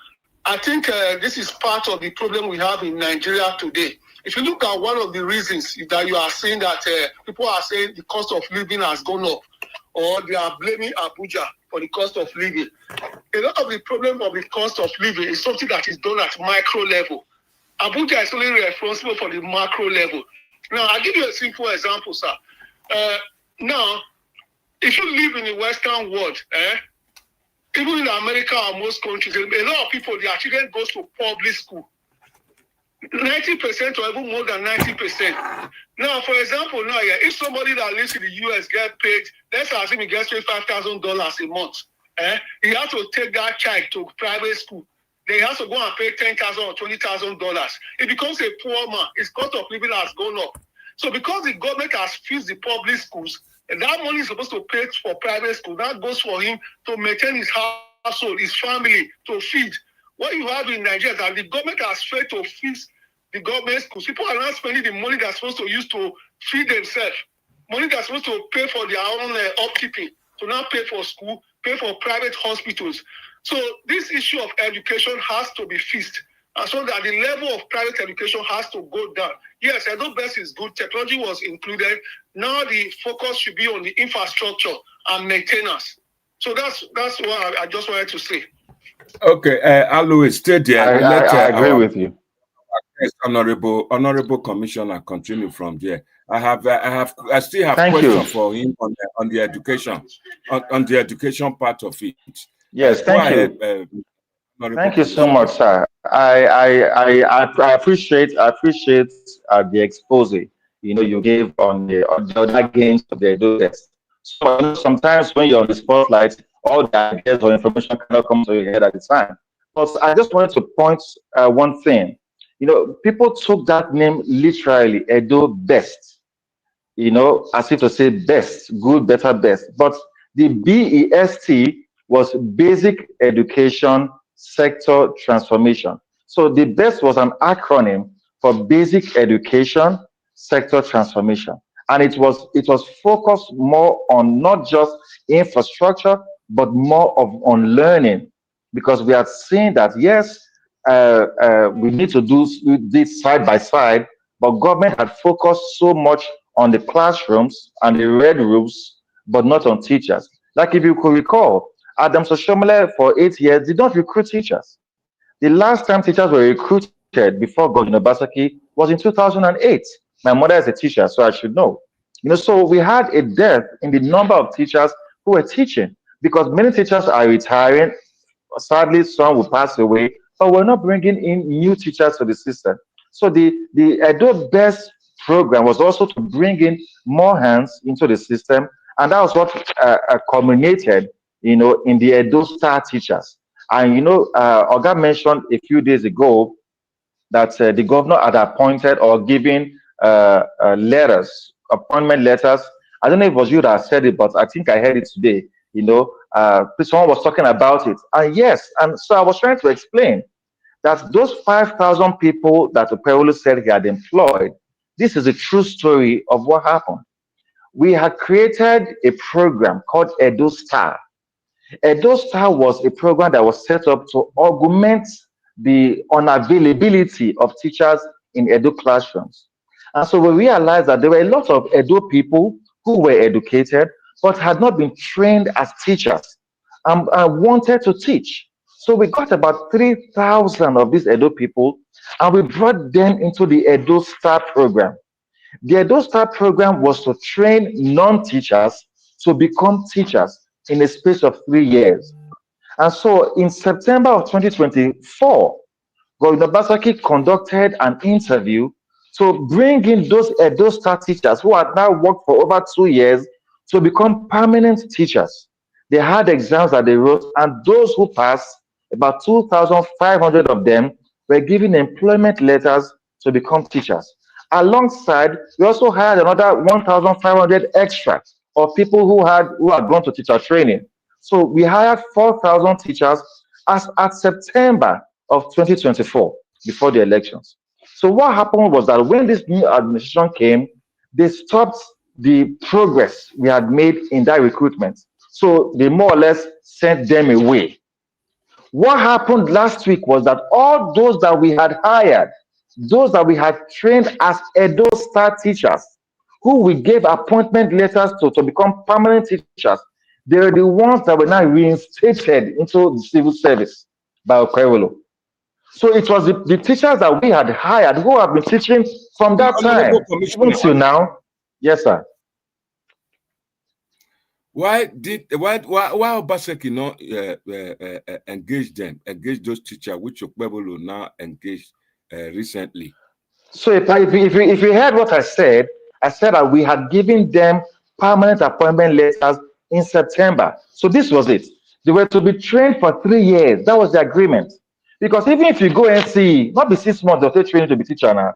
Speaker 5: I think this is part of the problem we have in Nigeria today. If you look at one of the reasons that you are saying that people are saying the cost of living has gone up, or they are blaming Abuja for the cost of living. A lot of the problem of the cost of living is something that is done at micro level. Abuja is only responsible for the macro level. Now, I'll give you a simple example, sir. Now, if you live in the Western world, even in America or most countries, a lot of people, their children go to public school. 90% or even more than 90%. Now, for example, now, if somebody that lives in the US gets paid, let's assume he gets paid $5,000 a month, he has to take that child to private school. Then he has to go and pay $10,000 or $20,000. It becomes a poor man. His cost of living has gone up. So because the government has fixed the public schools, and that money is supposed to pay for private school, that goes for him to maintain his household, his family, to feed. What you have in Nigeria is that the government has failed to fix the government schools. People are not spending the money they're supposed to use to feed themselves, money they're supposed to pay for their own upkeeping, to now pay for school, pay for private hospitals. So this issue of education has to be fixed, so that the level of private education has to go down. Yes, Edo Best is good. Technology was included. Now the focus should be on the infrastructure and maintenance. So that's what I just wanted to say.
Speaker 3: Okay, Alois, stay there.
Speaker 4: I agree with you.
Speaker 3: Honorable Commissioner, continue from there. I still have
Speaker 4: Thank
Speaker 3: questions
Speaker 4: you
Speaker 3: for him on the education, on the education part of it.
Speaker 4: Yes, thank you. Thank you so much, sir. I appreciate the expose you gave on the other gains of the Edo Best. So sometimes when you're on the spotlight, all the ideas or information cannot come to your head at the time. But I just wanted to point one thing. People took that name literally, Edo Best. as if to say best, good, better, best. But the BEST was Basic Education Sector Transformation. So the best was an acronym for Basic Education Sector Transformation. And it was focused more on not just infrastructure, but more of on learning, because we had seen that yes, we need to do this side by side, but government had focused so much on the classrooms and the red roofs, but not on teachers. Like if you could recall, Adam Soshomole for 8 years did not recruit teachers. The last time teachers were recruited before Gov Obaseki was in 2008. My mother is a teacher, so I should know. So we had a dearth in the number of teachers who were teaching because many teachers are retiring. Sadly, some will pass away, but we're not bringing in new teachers to the system. So the Edo Best program was also to bring in more hands into the system, and that was what culminated, in the Edo Star teachers. And Oga mentioned a few days ago that the governor had appointed or given appointment letters. I don't know if it was you that said it, but I think I heard it today. Someone was talking about it. And yes, and so I was trying to explain that those 5,000 people that Opewolu said he had employed, this is a true story of what happened. We had created a program called Edo Star. Edo Star was a program that was set up to augment the unavailability of teachers in Edo classrooms. And so we realized that there were a lot of Edo people who were educated but had not been trained as teachers and wanted to teach. So we got about 3,000 of these Edo people and we brought them into the Edo Star program. The Edo Star program was to train non-teachers to become teachers in a space of 3 years. And so in September of 2024, Gov Obaseki conducted an interview to bring in those Edo Star teachers who had now worked for over 2 years to become permanent teachers. They had exams that they wrote, and those who passed, about 2,500 of them, were given employment letters to become teachers. Alongside, we also had another 1,500 extra of people who had gone to teacher training. So we hired 4,000 teachers as at September of 2024 before the elections. So what happened was that when this new administration came, they stopped the progress we had made in that recruitment. So they more or less sent them away. What happened last week was that all those that we had hired, those that we had trained as Edo Star teachers, who we gave appointment letters to become permanent teachers, they were the ones that were now reinstated into the civil service by Okwewolo. So it was the teachers that we had hired who have been teaching from that time, even till now. Yes, sir.
Speaker 3: Why Obaseki not engage those teachers which Okbeolo now engaged recently?
Speaker 4: So if you heard what I said that we had given them permanent appointment letters in September. So this was it. They were to be trained for 3 years. That was the agreement. Because even if you go and see, not be 6 months, they'll take training to be teacher now.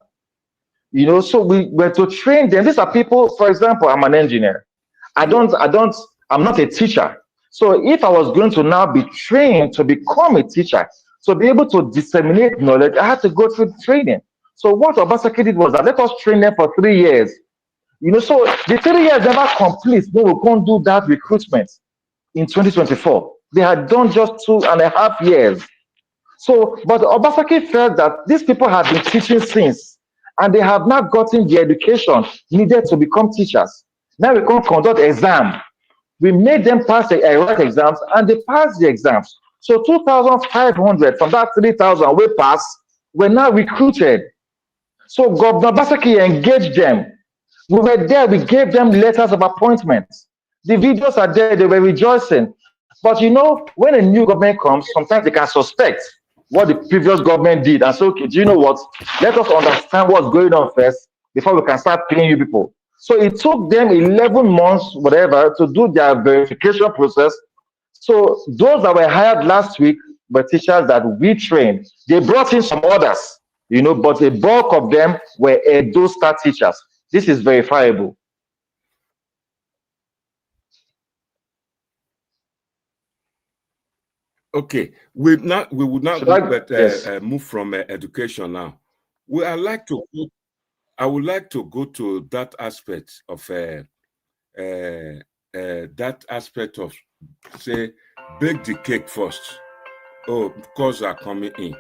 Speaker 4: So we were to train them. These are people, for example, I'm an engineer. I'm not a teacher. So if I was going to now be trained to become a teacher, to be able to disseminate knowledge, I had to go through training. So what Obaseki did was that let us train them for 3 years. So the 3 years never complete. Then we can't do that recruitment in 2024. They had done just 2.5 years. So, but Obaseki felt that these people had been teaching since, and they have not gotten the education needed to become teachers. Now we can't conduct exam. We made them pass the write exams, and they passed the exams. So 2,500 from that 3,000 we passed were now recruited. So Governor Obaseki engaged them. We were there, we gave them letters of appointment. The videos are there, they were rejoicing. But when a new government comes, sometimes they can suspect what the previous government did and say, okay, do you know what? Let us understand what's going on first before we can start paying you people. So it took them 11 months, whatever, to do their verification process. So those that were hired last week were teachers that we trained. They brought in some others, but a bulk of them were Edo Star teachers. This is verifiable.
Speaker 3: Okay, we would not move from education now. I would like to go to that aspect of say bake the cake first. Oh, calls are coming in.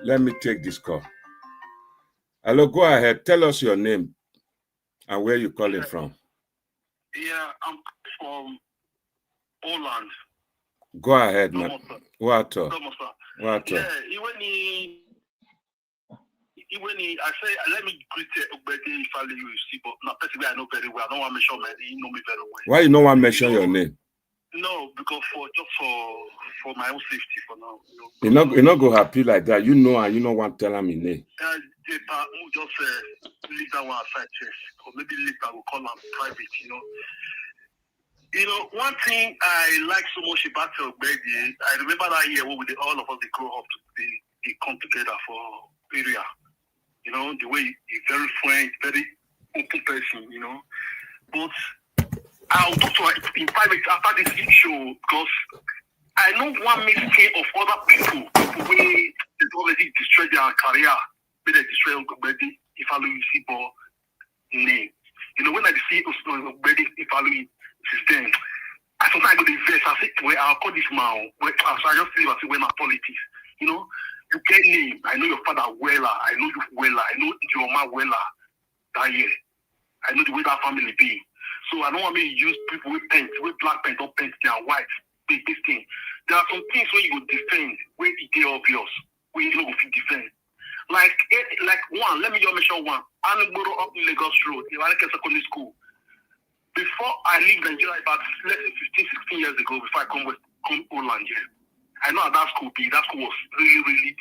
Speaker 3: Let me take this call. Hello, go ahead. Tell us your name and where you're calling from.
Speaker 5: Yeah, I'm from Holland.
Speaker 3: Go ahead, man. What?
Speaker 5: Yeah, I say, let me greet Ogbeide Ifaluyi Isibor. Now, personally, I know very well. I don't want to mention my name. You know me very well.
Speaker 3: Why you don't want to mention your name?
Speaker 5: No, because for my own safety for now.
Speaker 3: You're not go happy like that. You know, and you don't want to tell him his name.
Speaker 5: Just leave that one aside, or maybe later we'll call him private. One thing I like so much about Ogbeide, I remember that year when all of us they grow up, they come together for area. The way he's very frank, very open person. But I'll talk to her in private after this show because I know one mistake of other people who they already destroyed their career, but they destroy Ogbeide Ifaluyi Isibor name. When I see Ogbeide Ifaluyi system, I sometimes go to invest. I say, well, I'll call this man. So I just see, when my politics. You get name. I know your father well. I know you well. I know your mom well. That year, I know the way that family be. So I don't want me to use people with paint, with black paint or paint, they are white. This thing. There are some things where you go defend, where it is obvious, where you don't go defend. Like one, let me just mention one. I'm up in Lagos Road, in American Secondary School. Before I leave Nigeria, about less than 15, 16 years ago, before I come Holland here, I know that school was really,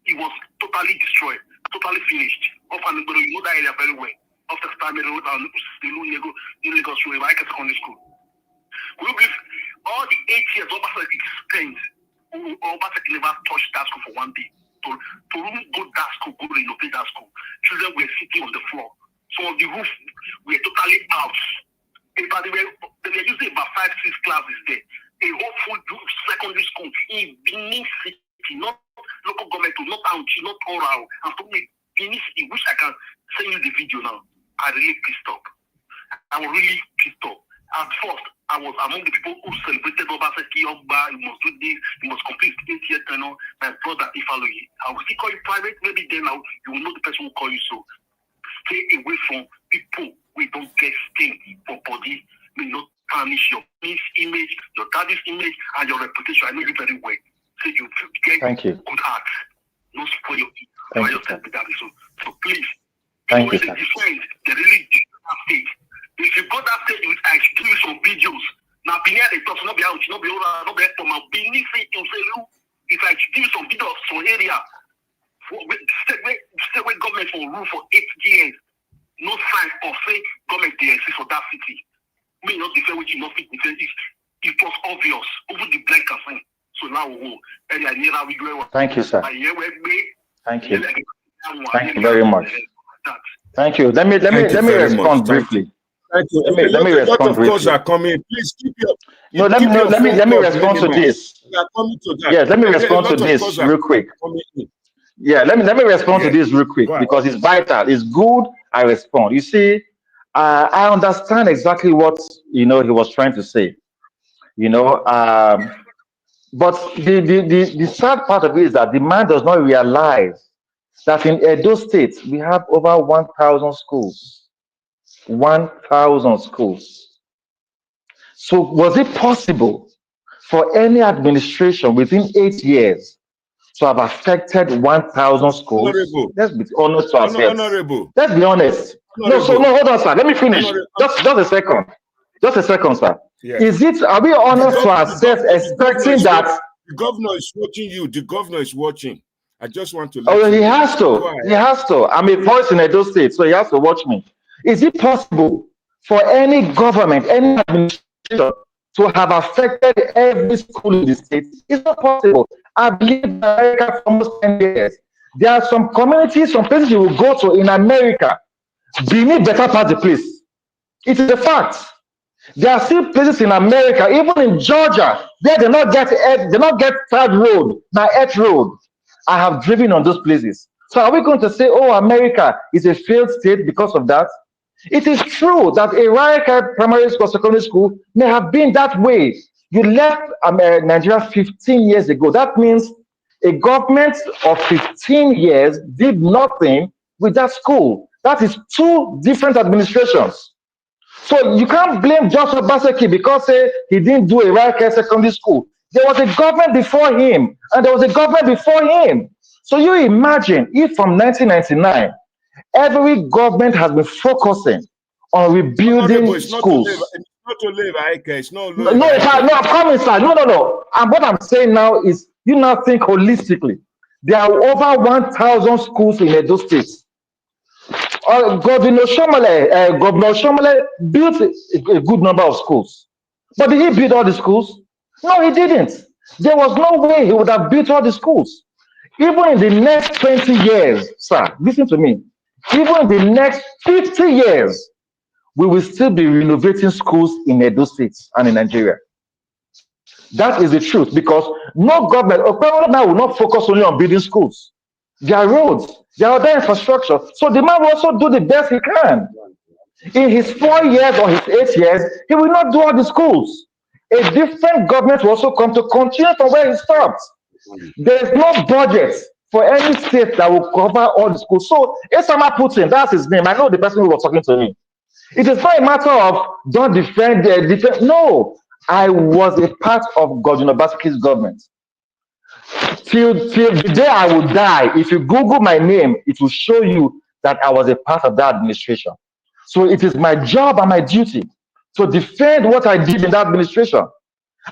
Speaker 5: it was totally destroyed, totally finished. Off and you know that area very well. Off the time, road and in Lagos Road, like a secondary school. We believe all the 8 years Obaseki spent, Obaseki never touched that school for one day. To go to that school, go to renovate that school. Children were sitting on the floor. Some of the roof were totally out. But they were using about 5, 6 classes there. A whole full secondary school in Benin City, not local government, not Auchi, not Oral. I'm talking Benin City, which I can send you the video now. I really pissed off. I was really pissed off. At first, I was among the people who celebrated Obaseki, Ogba, you must do this, you must complete 8 years, my brother Ifaluyi. I will still call you private, maybe then you will know the person who call you so. Stay away from people who don't get stain for body, may not tarnish your image, your daddy's image, and your reputation. I know you very well. So you get good heart. No spoil your So please,
Speaker 4: thank you,
Speaker 5: sir. They really do that stage. If you go that stage, I give you some videos. Now, be near the top, not be out, not be over, not be at home. Be near you say, look, if I give you some videos, some area, state where government for rule for 8 years, no sign of say government they exist for that city. May not defend which you not fit defend. It was obvious over the blank campaign. So now we go.
Speaker 4: Thank you, sir. Thank you. Thank you very much. Thank you. Let me respond briefly.
Speaker 3: Thank you.
Speaker 4: Let me respond briefly.
Speaker 3: Calls are coming. Please keep your.
Speaker 4: Let me respond to this. Yes, let me respond to this real quick. Yeah, let me respond to this real quick because it's vital. It's good. I respond. You see, I understand exactly what he was trying to say. But the sad part of it is that the man does not realize that in Edo State we have over 1,000 schools. 1,000 schools. So was it possible for any administration within 8 years to have affected 1,000 schools?
Speaker 3: Honorable.
Speaker 4: Let's be honest to ourselves.
Speaker 3: Honorable.
Speaker 4: Let's be honest. No, hold on, sir. Let me finish. Just a second. Just a second, sir. Yeah. Are we honest to ourselves expecting that?
Speaker 3: The governor is watching you. The governor is watching. I just want to
Speaker 4: he has to. He has to. I'm a voice in Edo State, so he has to watch me. Is it possible for any government, any administration to have affected every school in the state? It's not possible. I believe in America for almost 10 years. There are some communities, some places you will go to in America, Benin better part the place. It is a fact. There are still places in America, even in Georgia, where they not get third road, now earth road. I have driven on those places. So are we going to say, oh, America is a failed state because of that? It is true that a Rayaka primary school, secondary school may have been that way. You left Nigeria 15 years ago. That means a government of 15 years did nothing with that school. That is two different administrations. So you can't blame Gov Obaseki because he didn't do a right care secondary school. There was a government before him, and there was a government before him. So you imagine if from 1999, every government has been focusing on rebuilding
Speaker 3: It's
Speaker 4: schools.
Speaker 3: not to live, it's not
Speaker 4: No, I'm coming, sir. No. And what I'm saying now is you now think holistically. There are over 1,000 schools in Edo State. Governor Shomole built a good number of schools. But did he build all the schools? No, he didn't. There was no way he would have built all the schools. Even in the next 20 years, sir, listen to me. Even in the next 50 years, we will still be renovating schools in Edo State and in Nigeria. That is the truth because no government, now will not focus only on building schools. There are roads, there are other infrastructure. So the man will also do the best he can. In his 4 years or his 8 years, he will not do all the schools. A different government will also come to continue from where he stopped. There is no budget for any state that will cover all the schools. So Esama Putin, that's his name. I know the person who was talking to me. It is not a matter of don't defend. No, I was a part of Gov Obaseki's government. Till the day I will die, if you Google my name, it will show you that I was a part of that administration. So it is my job and my duty to defend what I did in that administration.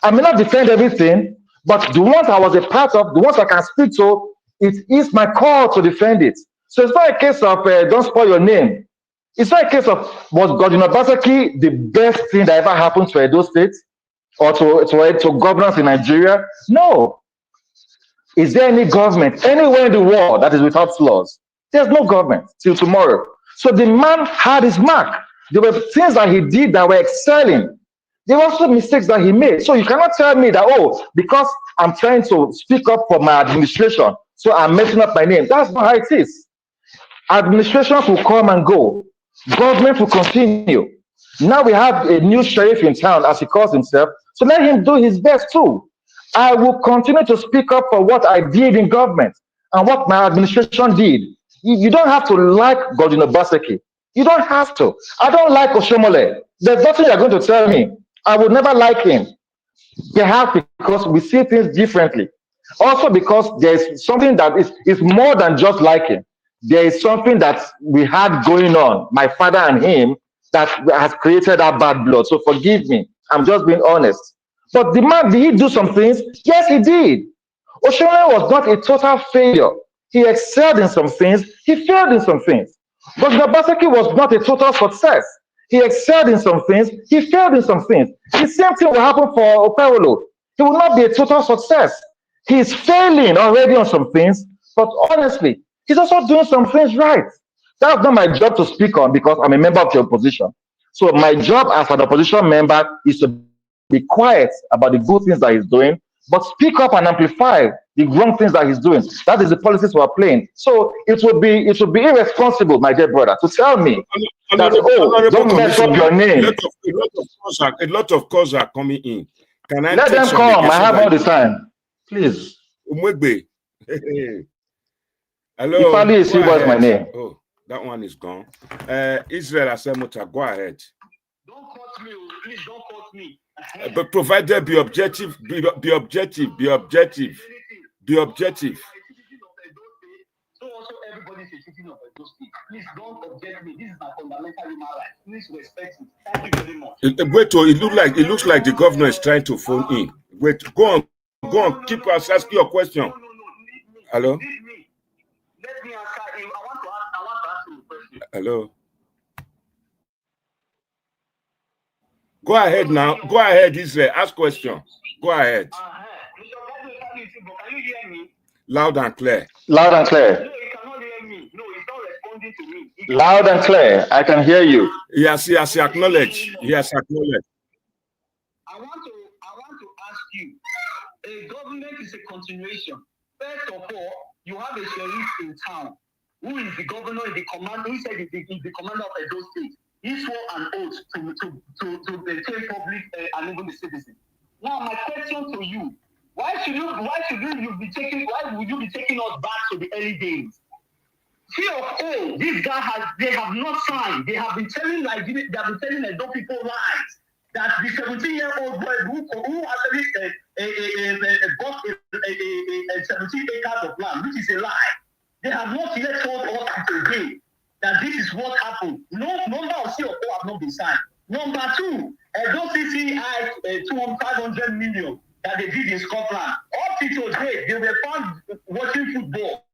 Speaker 4: I may not defend everything, but the ones I was a part of, the ones I can speak to, it is my call to defend it. So it's not a case of don't spoil your name. It's not a case of was Gov Obaseki the best thing that ever happened to Edo State or to governance in Nigeria? No. Is there any government anywhere in the world that is without flaws? There's no government till tomorrow. So the man had his mark. There were things that he did that were excelling. There were also mistakes that he made. So you cannot tell me that, oh, because I'm trying to speak up for my administration, so I'm messing up my name. That's not how it is. Administrations will come and go. Government will continue. Now we have a new sheriff in town, as he calls himself. So let him do his best too. I will continue to speak up for what I did in government and what my administration did. You don't have to like Gov Obaseki. You don't have to. I don't like Oshomole. There's nothing you're going to tell me. I would never like him. Perhaps because we see things differently. Also because there's something that is more than just liking. There is something that we had going on, my father and him, that has created that bad blood. So forgive me. I'm just being honest. But the man, did he do some things? Yes, he did. Oshomole was not a total failure. He excelled in some things. He failed in some things. But Obaseki was not a total success. He excelled in some things. He failed in some things. The same thing will happen for Operolo. He will not be a total success. He's failing already on some things, but honestly, he's also doing some things right. That's not my job to speak on because I'm a member of the opposition. So my job as an opposition member is to be quiet about the good things that he's doing, but speak up and amplify the wrong things that he's doing. That is the policies we're playing. So it would be irresponsible, my dear brother, to tell me that, oh, don't mess up your name.
Speaker 3: A lot of calls are coming in. Can I
Speaker 4: let them come? I have all the time. Please.
Speaker 3: Umwegbe. Hello.
Speaker 4: Ifaluyi Isibor is my name.
Speaker 3: Oh, that one is gone. Israel Asemuta, go ahead.
Speaker 5: Don't cut me, please don't cut me.
Speaker 3: But provided be objective, be objective, be objective, be objective.
Speaker 5: So also everybody is a citizen of those people. Please don't object me. This is my fundamental human right. Please respect me. Thank you very much.
Speaker 3: Wait, it looks like the governor is trying to phone in. Wait, go on, keep us asking your question.
Speaker 5: No.
Speaker 3: Hello.
Speaker 5: Let me answer. I want to ask you a question.
Speaker 3: Hello. Go ahead now. Go ahead, Israel. Ask question. Go ahead.
Speaker 5: Can you hear me?
Speaker 4: Loud and clear.
Speaker 5: Loud and clear. No, you cannot hear me. No, it's not responding to me.
Speaker 4: Loud and clear. I can hear you.
Speaker 3: Yes, he has acknowledged. He has acknowledged.
Speaker 6: I want to ask you, a government is a continuation. First of all, you have a sheriff in town who is the governor in the command, who said he's the commander of Edo State. He swore an oath to maintain public and even the citizens. Now, my question to you: why would you be taking us back to the early days? See, this guy they have not signed. They have been telling Edo people lies. That the 17-year-old boy who actually bought a 17 acres of land, which is a lie. They have not yet told us today that this is what happened. No number of COO have not been signed. Number two, Edo CCI 500 million that they did in Scotland. Up to today, they were found watching football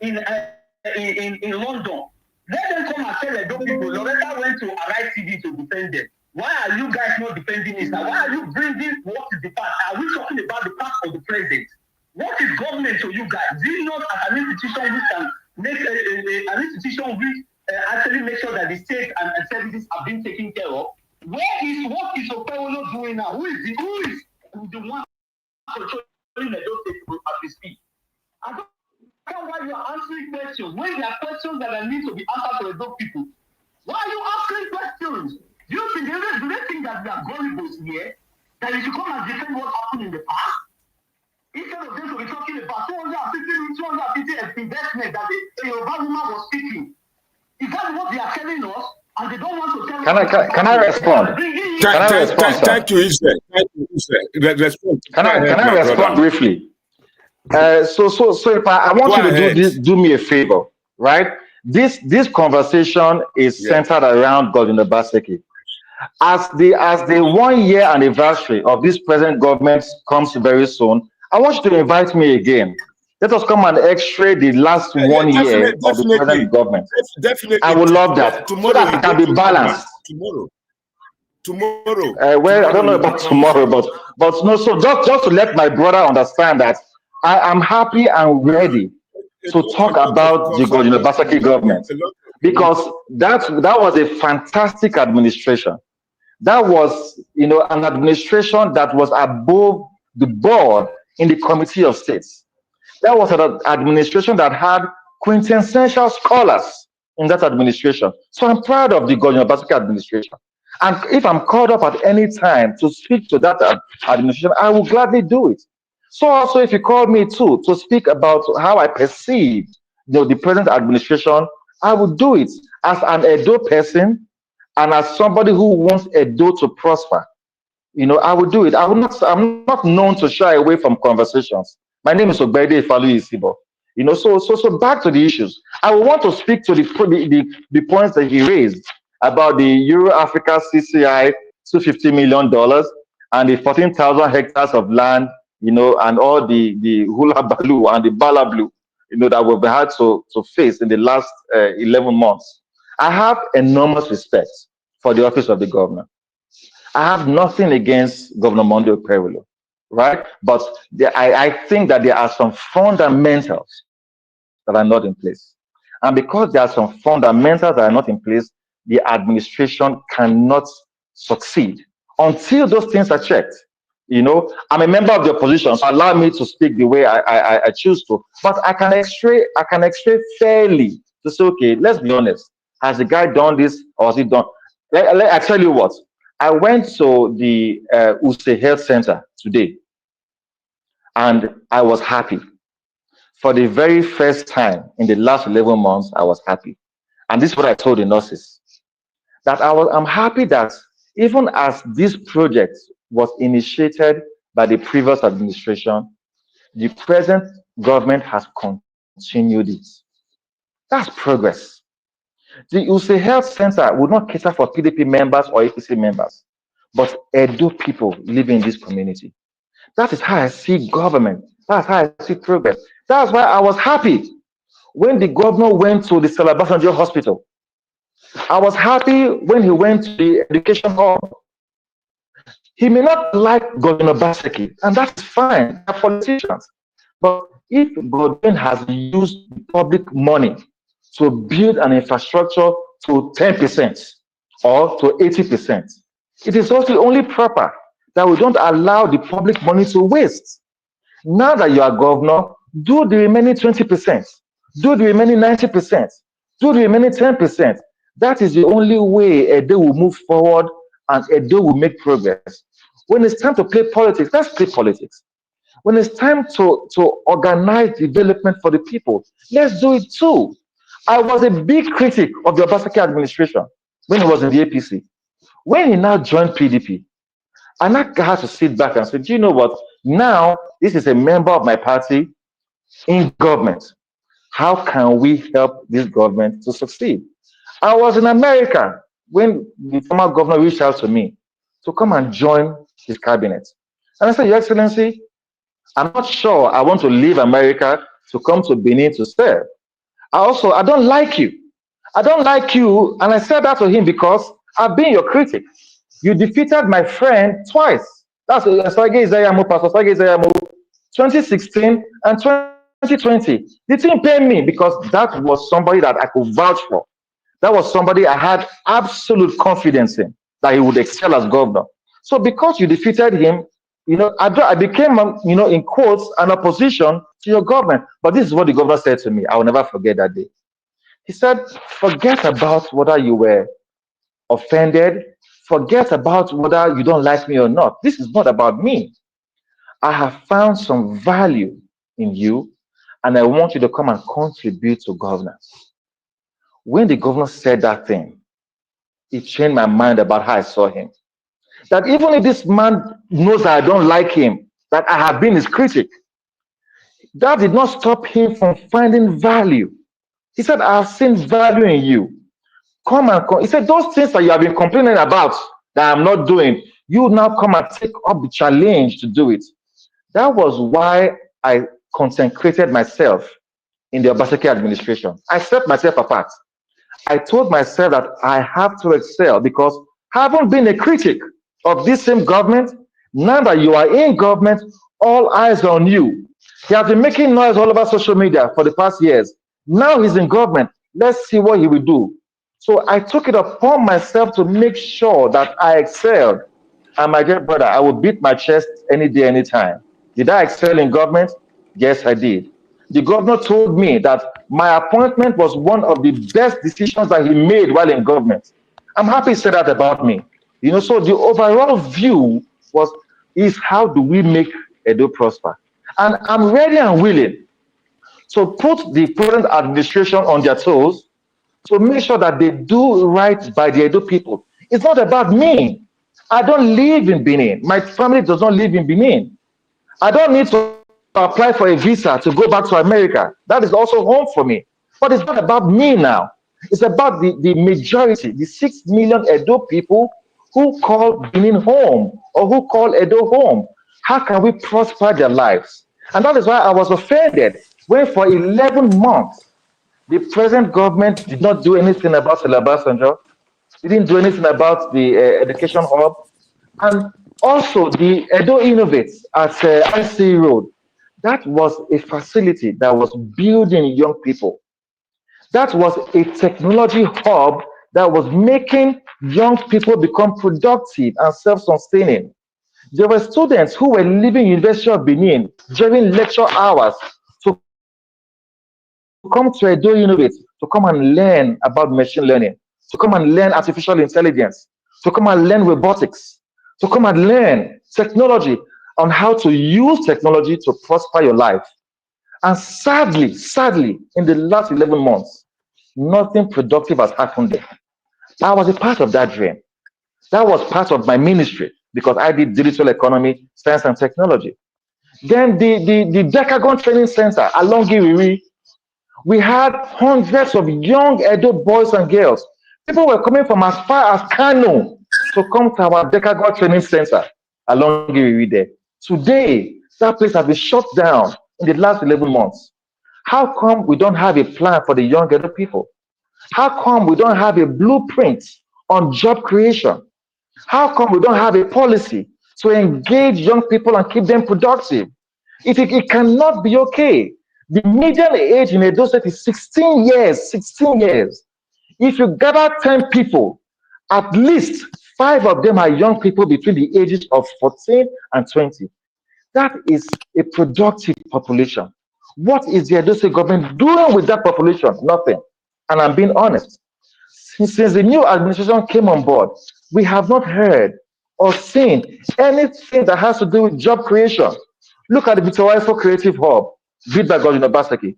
Speaker 6: in London. Let them come and tell Edo people. Loretta went to Arise TV to defend them. Why are you guys not defending this now? Why are you bringing what is the past? Are we talking about the past of the present? What is government to you guys? Is it not as an institution which can make an institution which actually make sure that the state and services are being taken care of? What is Okpewolo doing now? Who is the one controlling the state as we speak? I don't know why you are answering questions when there are questions that need to be answered to those people. Why are you asking questions? Do they think that we are gullibles here? That you should come and defend what happened in the past? Instead of them to be talking about 250 investment that the Yoruba woman was speaking. Is that what they are telling us? And they don't want to tell us. Can I respond?
Speaker 3: Thank you, Israel.
Speaker 4: Can I respond briefly? So if I want you to do me a favor, right? This conversation is centered around Gov Obaseki. As the 1 year anniversary of this present government comes very soon, I want you to invite me again. Let us come and x-ray the last 1 year of the present government.
Speaker 3: Definitely.
Speaker 4: I would love that. Tomorrow, so that it can be balanced.
Speaker 3: Tomorrow.
Speaker 4: Well, I don't know about tomorrow, but no. So just to let my brother understand that I am happy and ready to talk about the Gov Obaseki government, because that was a fantastic administration. That was, an administration that was above the board in the Committee of States. That was an administration that had quintessential scholars in that administration. So I'm proud of the Gov Obaseki administration. And if I'm called up at any time to speak to that administration, I will gladly do it. So also, if you call me too to speak about how I perceive the present administration, I will do it as an Edo person and as somebody who wants Edo to prosper. I will do it. I'm not known to shy away from conversations. My name is Ogbeide Ifaluyi Isibor. So back to the issues. I want to speak to the points that he raised about the Euro-Africa CCI $250 million and the 14,000 hectares of land, and all the hula baloo and the balablu, that we've had to face in the last 11 months. I have enormous respect for the office of the governor. I have nothing against Governor Monday Okpewolo, right? But I think that there are some fundamentals that are not in place. And because there are some fundamentals that are not in place, the administration cannot succeed until those things are checked. I'm a member of the opposition, so allow me to speak the way I choose to. But I can x-ray fairly to say, okay, let's be honest. Has the guy done this or has he done? I tell you what. I went to the Use Health Center today, and I was happy. For the very first time in the last 11 months, I was happy. And this is what I told the nurses, that I'm happy that even as this project was initiated by the previous administration, the present government has continued it. That's progress. The Use Health Center would not cater for PDP members or APC members, but Edo people living in this community. That is how I see government. That's how I see progress. That's why I was happy when the governor went to the Salabasanjo Hospital. I was happy when he went to the education hall. He may not like Governor Obaseki, and that's fine. They're politicians. But if Godwin has used public money to build an infrastructure to 10% or to 80%, it is also only proper that we don't allow the public money to waste. Now that you are governor, do the remaining 20%, do the remaining 90%, do the remaining 10%. That is the only way Edo will move forward and Edo will make progress. When it's time to play politics, let's play politics. When it's time to organize development for the people, let's do it too. I was a big critic of the Obaseki administration when he was in the APC. When he now joined PDP, and I had to sit back and say, do you know what? Now, this is a member of my party in government. How can we help this government to succeed? I was in America when the former governor reached out to me to come and join his cabinet. And I said, Your Excellency, I'm not sure I want to leave America to come to Benin to serve. I don't like you. I don't like you. And I said that to him because I've been your critic. You defeated my friend twice. That's Pastor Sage Izayamo, 2016 and 2020. They didn't pay me because that was somebody that I could vouch for. That was somebody I had absolute confidence in that he would excel as governor. So because you defeated him, I became, in quotes, an opposition to your government. But this is what the governor said to me. I will never forget that day. He said, forget about whether you were offended. Forget about whether you don't like me or not. This is not about me. I have found some value in you, and I want you to come and contribute to governance. When the governor said that thing, it changed my mind about how I saw him. That even if this man knows that I don't like him, that I have been his critic, that did not stop him from finding value. He said, I have seen value in you. Come and come. He said, those things that you have been complaining about that I'm not doing, you now come and take up the challenge to do it. That was why I consecrated myself in the Obaseki administration. I set myself apart. I told myself that I have to excel because I haven't been a critic of this same government. Now that you are in government, all eyes are on you. He has been making noise all over social media for the past years. Now he's in government. Let's see what he will do. So I took it upon myself to make sure that I excelled. And my dear brother, I will beat my chest any day, anytime. Did I excel in government? Yes, I did. The governor told me that my appointment was one of the best decisions that he made while in government. I'm happy he said that about me. So the overall view is how do we make Edo prosper? And I'm ready and willing to put the present administration on their toes to make sure that they do right by the Edo people. It's not about me. I don't live in Benin. My family does not live in Benin. I don't need to apply for a visa to go back to America. That is also home for me. But it's not about me now. It's about the majority, the 6 million Edo people who call Benin home or who call Edo home. How can we prosper their lives? And that is why I was offended when for 11 months, the present government did not do anything about Obasanjo. They didn't do anything about the education hub. And also the Edo Innovates at IC Road. That was a facility that was building young people. That was a technology hub that was making young people become productive and self-sustaining. There were students who were leaving University of Benin during lecture hours to come to Edo Innovate, to come and learn about machine learning, to come and learn artificial intelligence, to come and learn robotics, to come and learn technology on how to use technology to prosper your life. And sadly, in the last 11 months, nothing productive has happened there. I was a part of that dream. That was part of my ministry because I did digital economy, science and technology. Then the Decagon Training Center along Giriwi, we had hundreds of young Edo boys and girls. People were coming from as far as Kano to come to our Decagon Training Center along Giriwi there. Today, that place has been shut down in the last 11 months. How come we don't have a plan for the young Edo people? How come we don't have a blueprint on job creation? How come we don't have a policy to engage young people and keep them productive? It cannot be okay. The median age in Edo State is 16 years. 16 years. If you gather 10 people, at least 5 of them are young people between the ages of 14 and 20. That is a productive population. What is the Edo State government doing with that population? Nothing. And I'm being honest. Since the new administration came on board, we have not heard or seen anything that has to do with job creation. Look at the Victor Creative Hub, built by Hon Obaseki.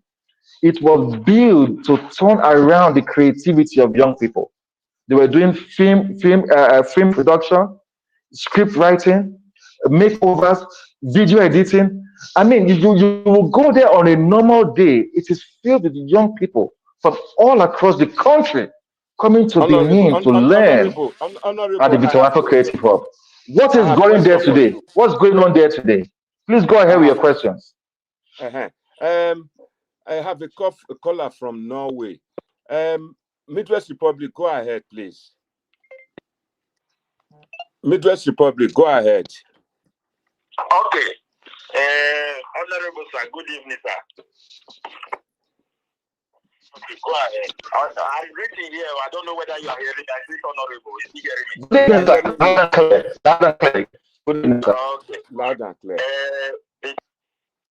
Speaker 4: It was built to turn around the creativity of young people. They were doing film production, script writing, makeovers, video editing. I mean, you will go there on a normal day. It is filled with young people from all across the country coming to Benin to learn at the
Speaker 3: Honorable,
Speaker 4: Victor Creative Hub. What
Speaker 3: I
Speaker 4: is
Speaker 3: have
Speaker 4: going there
Speaker 3: question for
Speaker 4: today?
Speaker 3: you.
Speaker 4: What's going on there today? Please go ahead with your questions.
Speaker 3: I have a caller from Norway. Midwest Republic, go ahead, please. Midwest Republic, go ahead.
Speaker 7: Okay. Honorable sir, good evening, sir. Okay, go ahead. I'm reading here. I don't know whether you are hearing me. I think honorable. Is he hearing me?
Speaker 4: Good evening, sir. Loud and clear. Loud and clear. Good evening, sir.
Speaker 7: Okay.
Speaker 3: Loud and clear.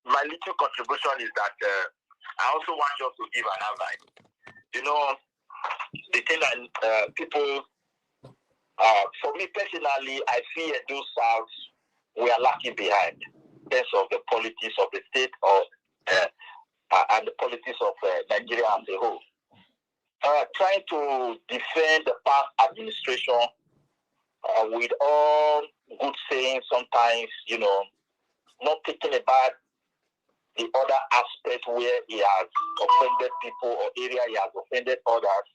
Speaker 7: My little contribution is that I also want you to give an advice. You know, the thing that people, for me personally, I feel Edo South, we are lacking behind in terms of the politics of the state or and the politics of Nigeria as a whole. Trying to defend the past administration with all good saying, sometimes, you know, not thinking about the other aspect where he has offended people or area he has offended others.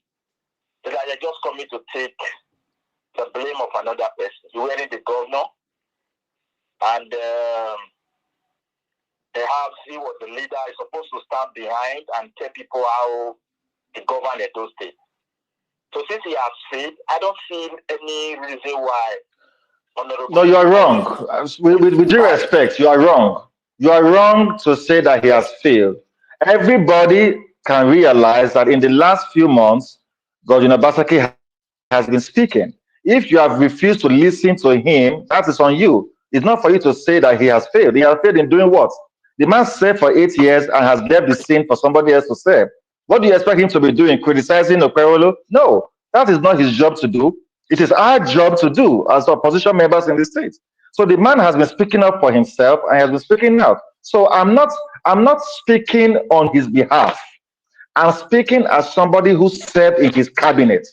Speaker 7: That they're just coming to take the blame of another person. You're wearing the governor, and perhaps he was the leader. He's supposed to stand behind and tell people how to govern Edo State. So since he has failed, I don't see any reason why.
Speaker 4: No, you are wrong. With due respect, you are wrong. You are wrong to say that he has failed. Everybody can realize that in the last few months, Gov Obaseki has been speaking. If you have refused to listen to him, that is on you. It's not for you to say that he has failed. He has failed in doing what? The man served for 8 years and has left the scene for somebody else to serve. What do you expect him to be doing? Criticizing Okwerolo? No, that is not his job to do. It is our job to do as opposition members in the state. So the man has been speaking up for himself and has been speaking out. So I'm not speaking on his behalf. I'm speaking as somebody who served in his cabinet.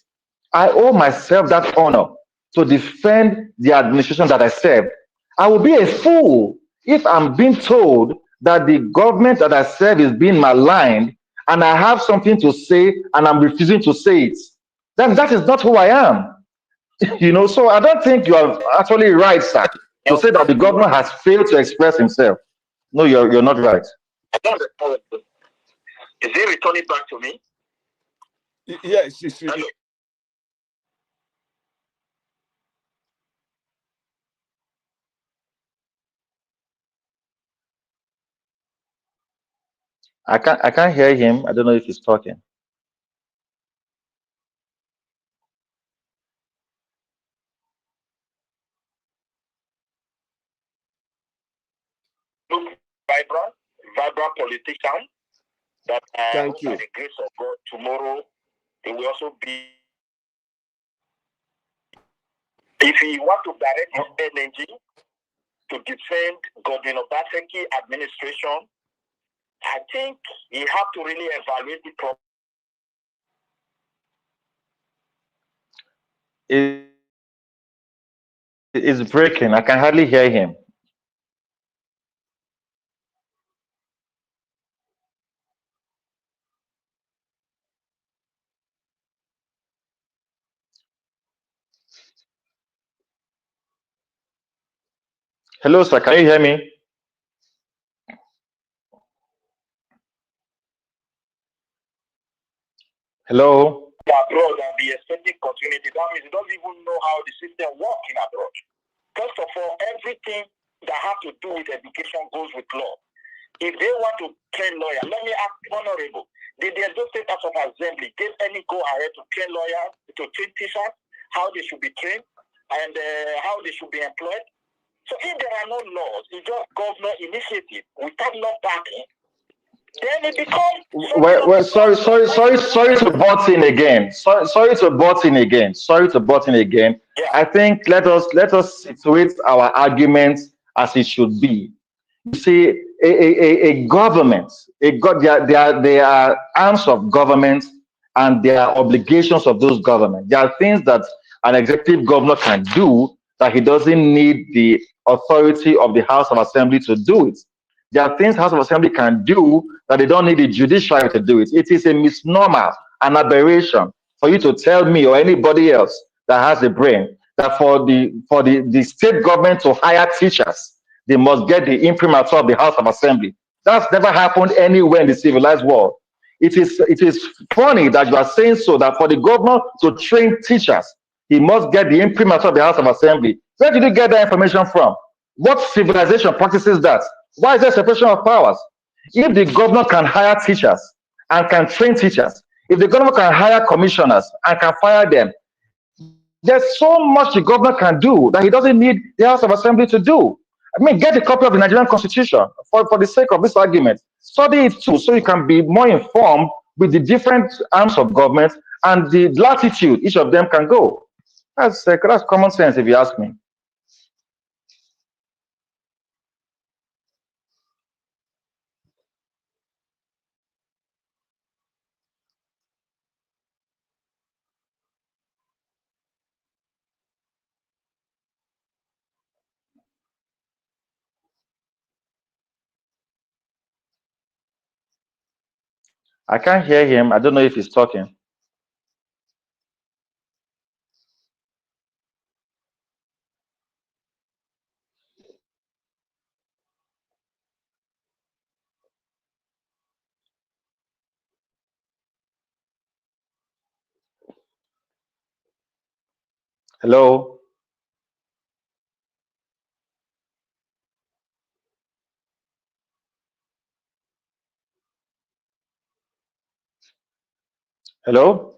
Speaker 4: I owe myself that honor to defend the administration that I served. I will be a fool if I'm being told that the government that I serve is being maligned and I have something to say and I'm refusing to say it. Then that is not who I am. You know, so I don't think you are actually right, sir, to say that the governor has failed to express himself. No, you're not right.
Speaker 7: Is he returning back to me?
Speaker 3: Yes,
Speaker 7: Hello.
Speaker 4: I can't hear him. I don't know if he's talking.
Speaker 7: Vibrant politician that
Speaker 3: Thank you.
Speaker 7: by the grace of God, tomorrow he will also be. If he want to direct his energy to defend Gov Obaseki administration, I think he have to really evaluate the problem.
Speaker 4: It's breaking. I can hardly hear him. Hello, sir. Can you hear me? Hello.
Speaker 7: Abroad and be expecting continuity. That means you don't even know how the system works in abroad. First of all, everything that has to do with education goes with law. If they want to train lawyers, let me ask honorable, did the Edo State Assembly give any go ahead to train lawyers, to train teachers, how they should be trained? and how they should be employed. So if there are no laws, it's just government initiative without law backing, then it becomes
Speaker 4: sorry to butt in again. Sorry to butt in again. Sorry to butt in again.
Speaker 7: Yeah.
Speaker 4: I think let us situate our arguments as it should be. You see, a government, there are arms of government and there are obligations of those government. There are things that an executive governor can do that he doesn't need the authority of the House of Assembly to do it. There are things House of Assembly can do that they don't need the judiciary to do it. It is a misnomer, an aberration for you to tell me or anybody else that has a brain that for the state government to hire teachers, they must get the imprimatur of the House of Assembly. That's never happened anywhere in the civilized world. It is funny that you are saying so that for the governor to train teachers, he must get the imprimatur of the House of Assembly. Where did you get that information from? What civilization practices that? Why is there separation of powers? If the governor can hire teachers and can train teachers, if the governor can hire commissioners and can fire them, there's so much the governor can do that he doesn't need the House of Assembly to do. I mean, get a copy of the Nigerian Constitution for the sake of this argument. Study it too, so you can be more informed with the different arms of government and the latitude each of them can go. That's common sense, if you ask me. I can't hear him. I don't know if he's talking. Hello? Hello?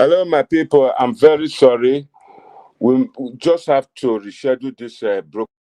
Speaker 3: Hello, my people. I'm very sorry. We just have to reschedule this broadcast.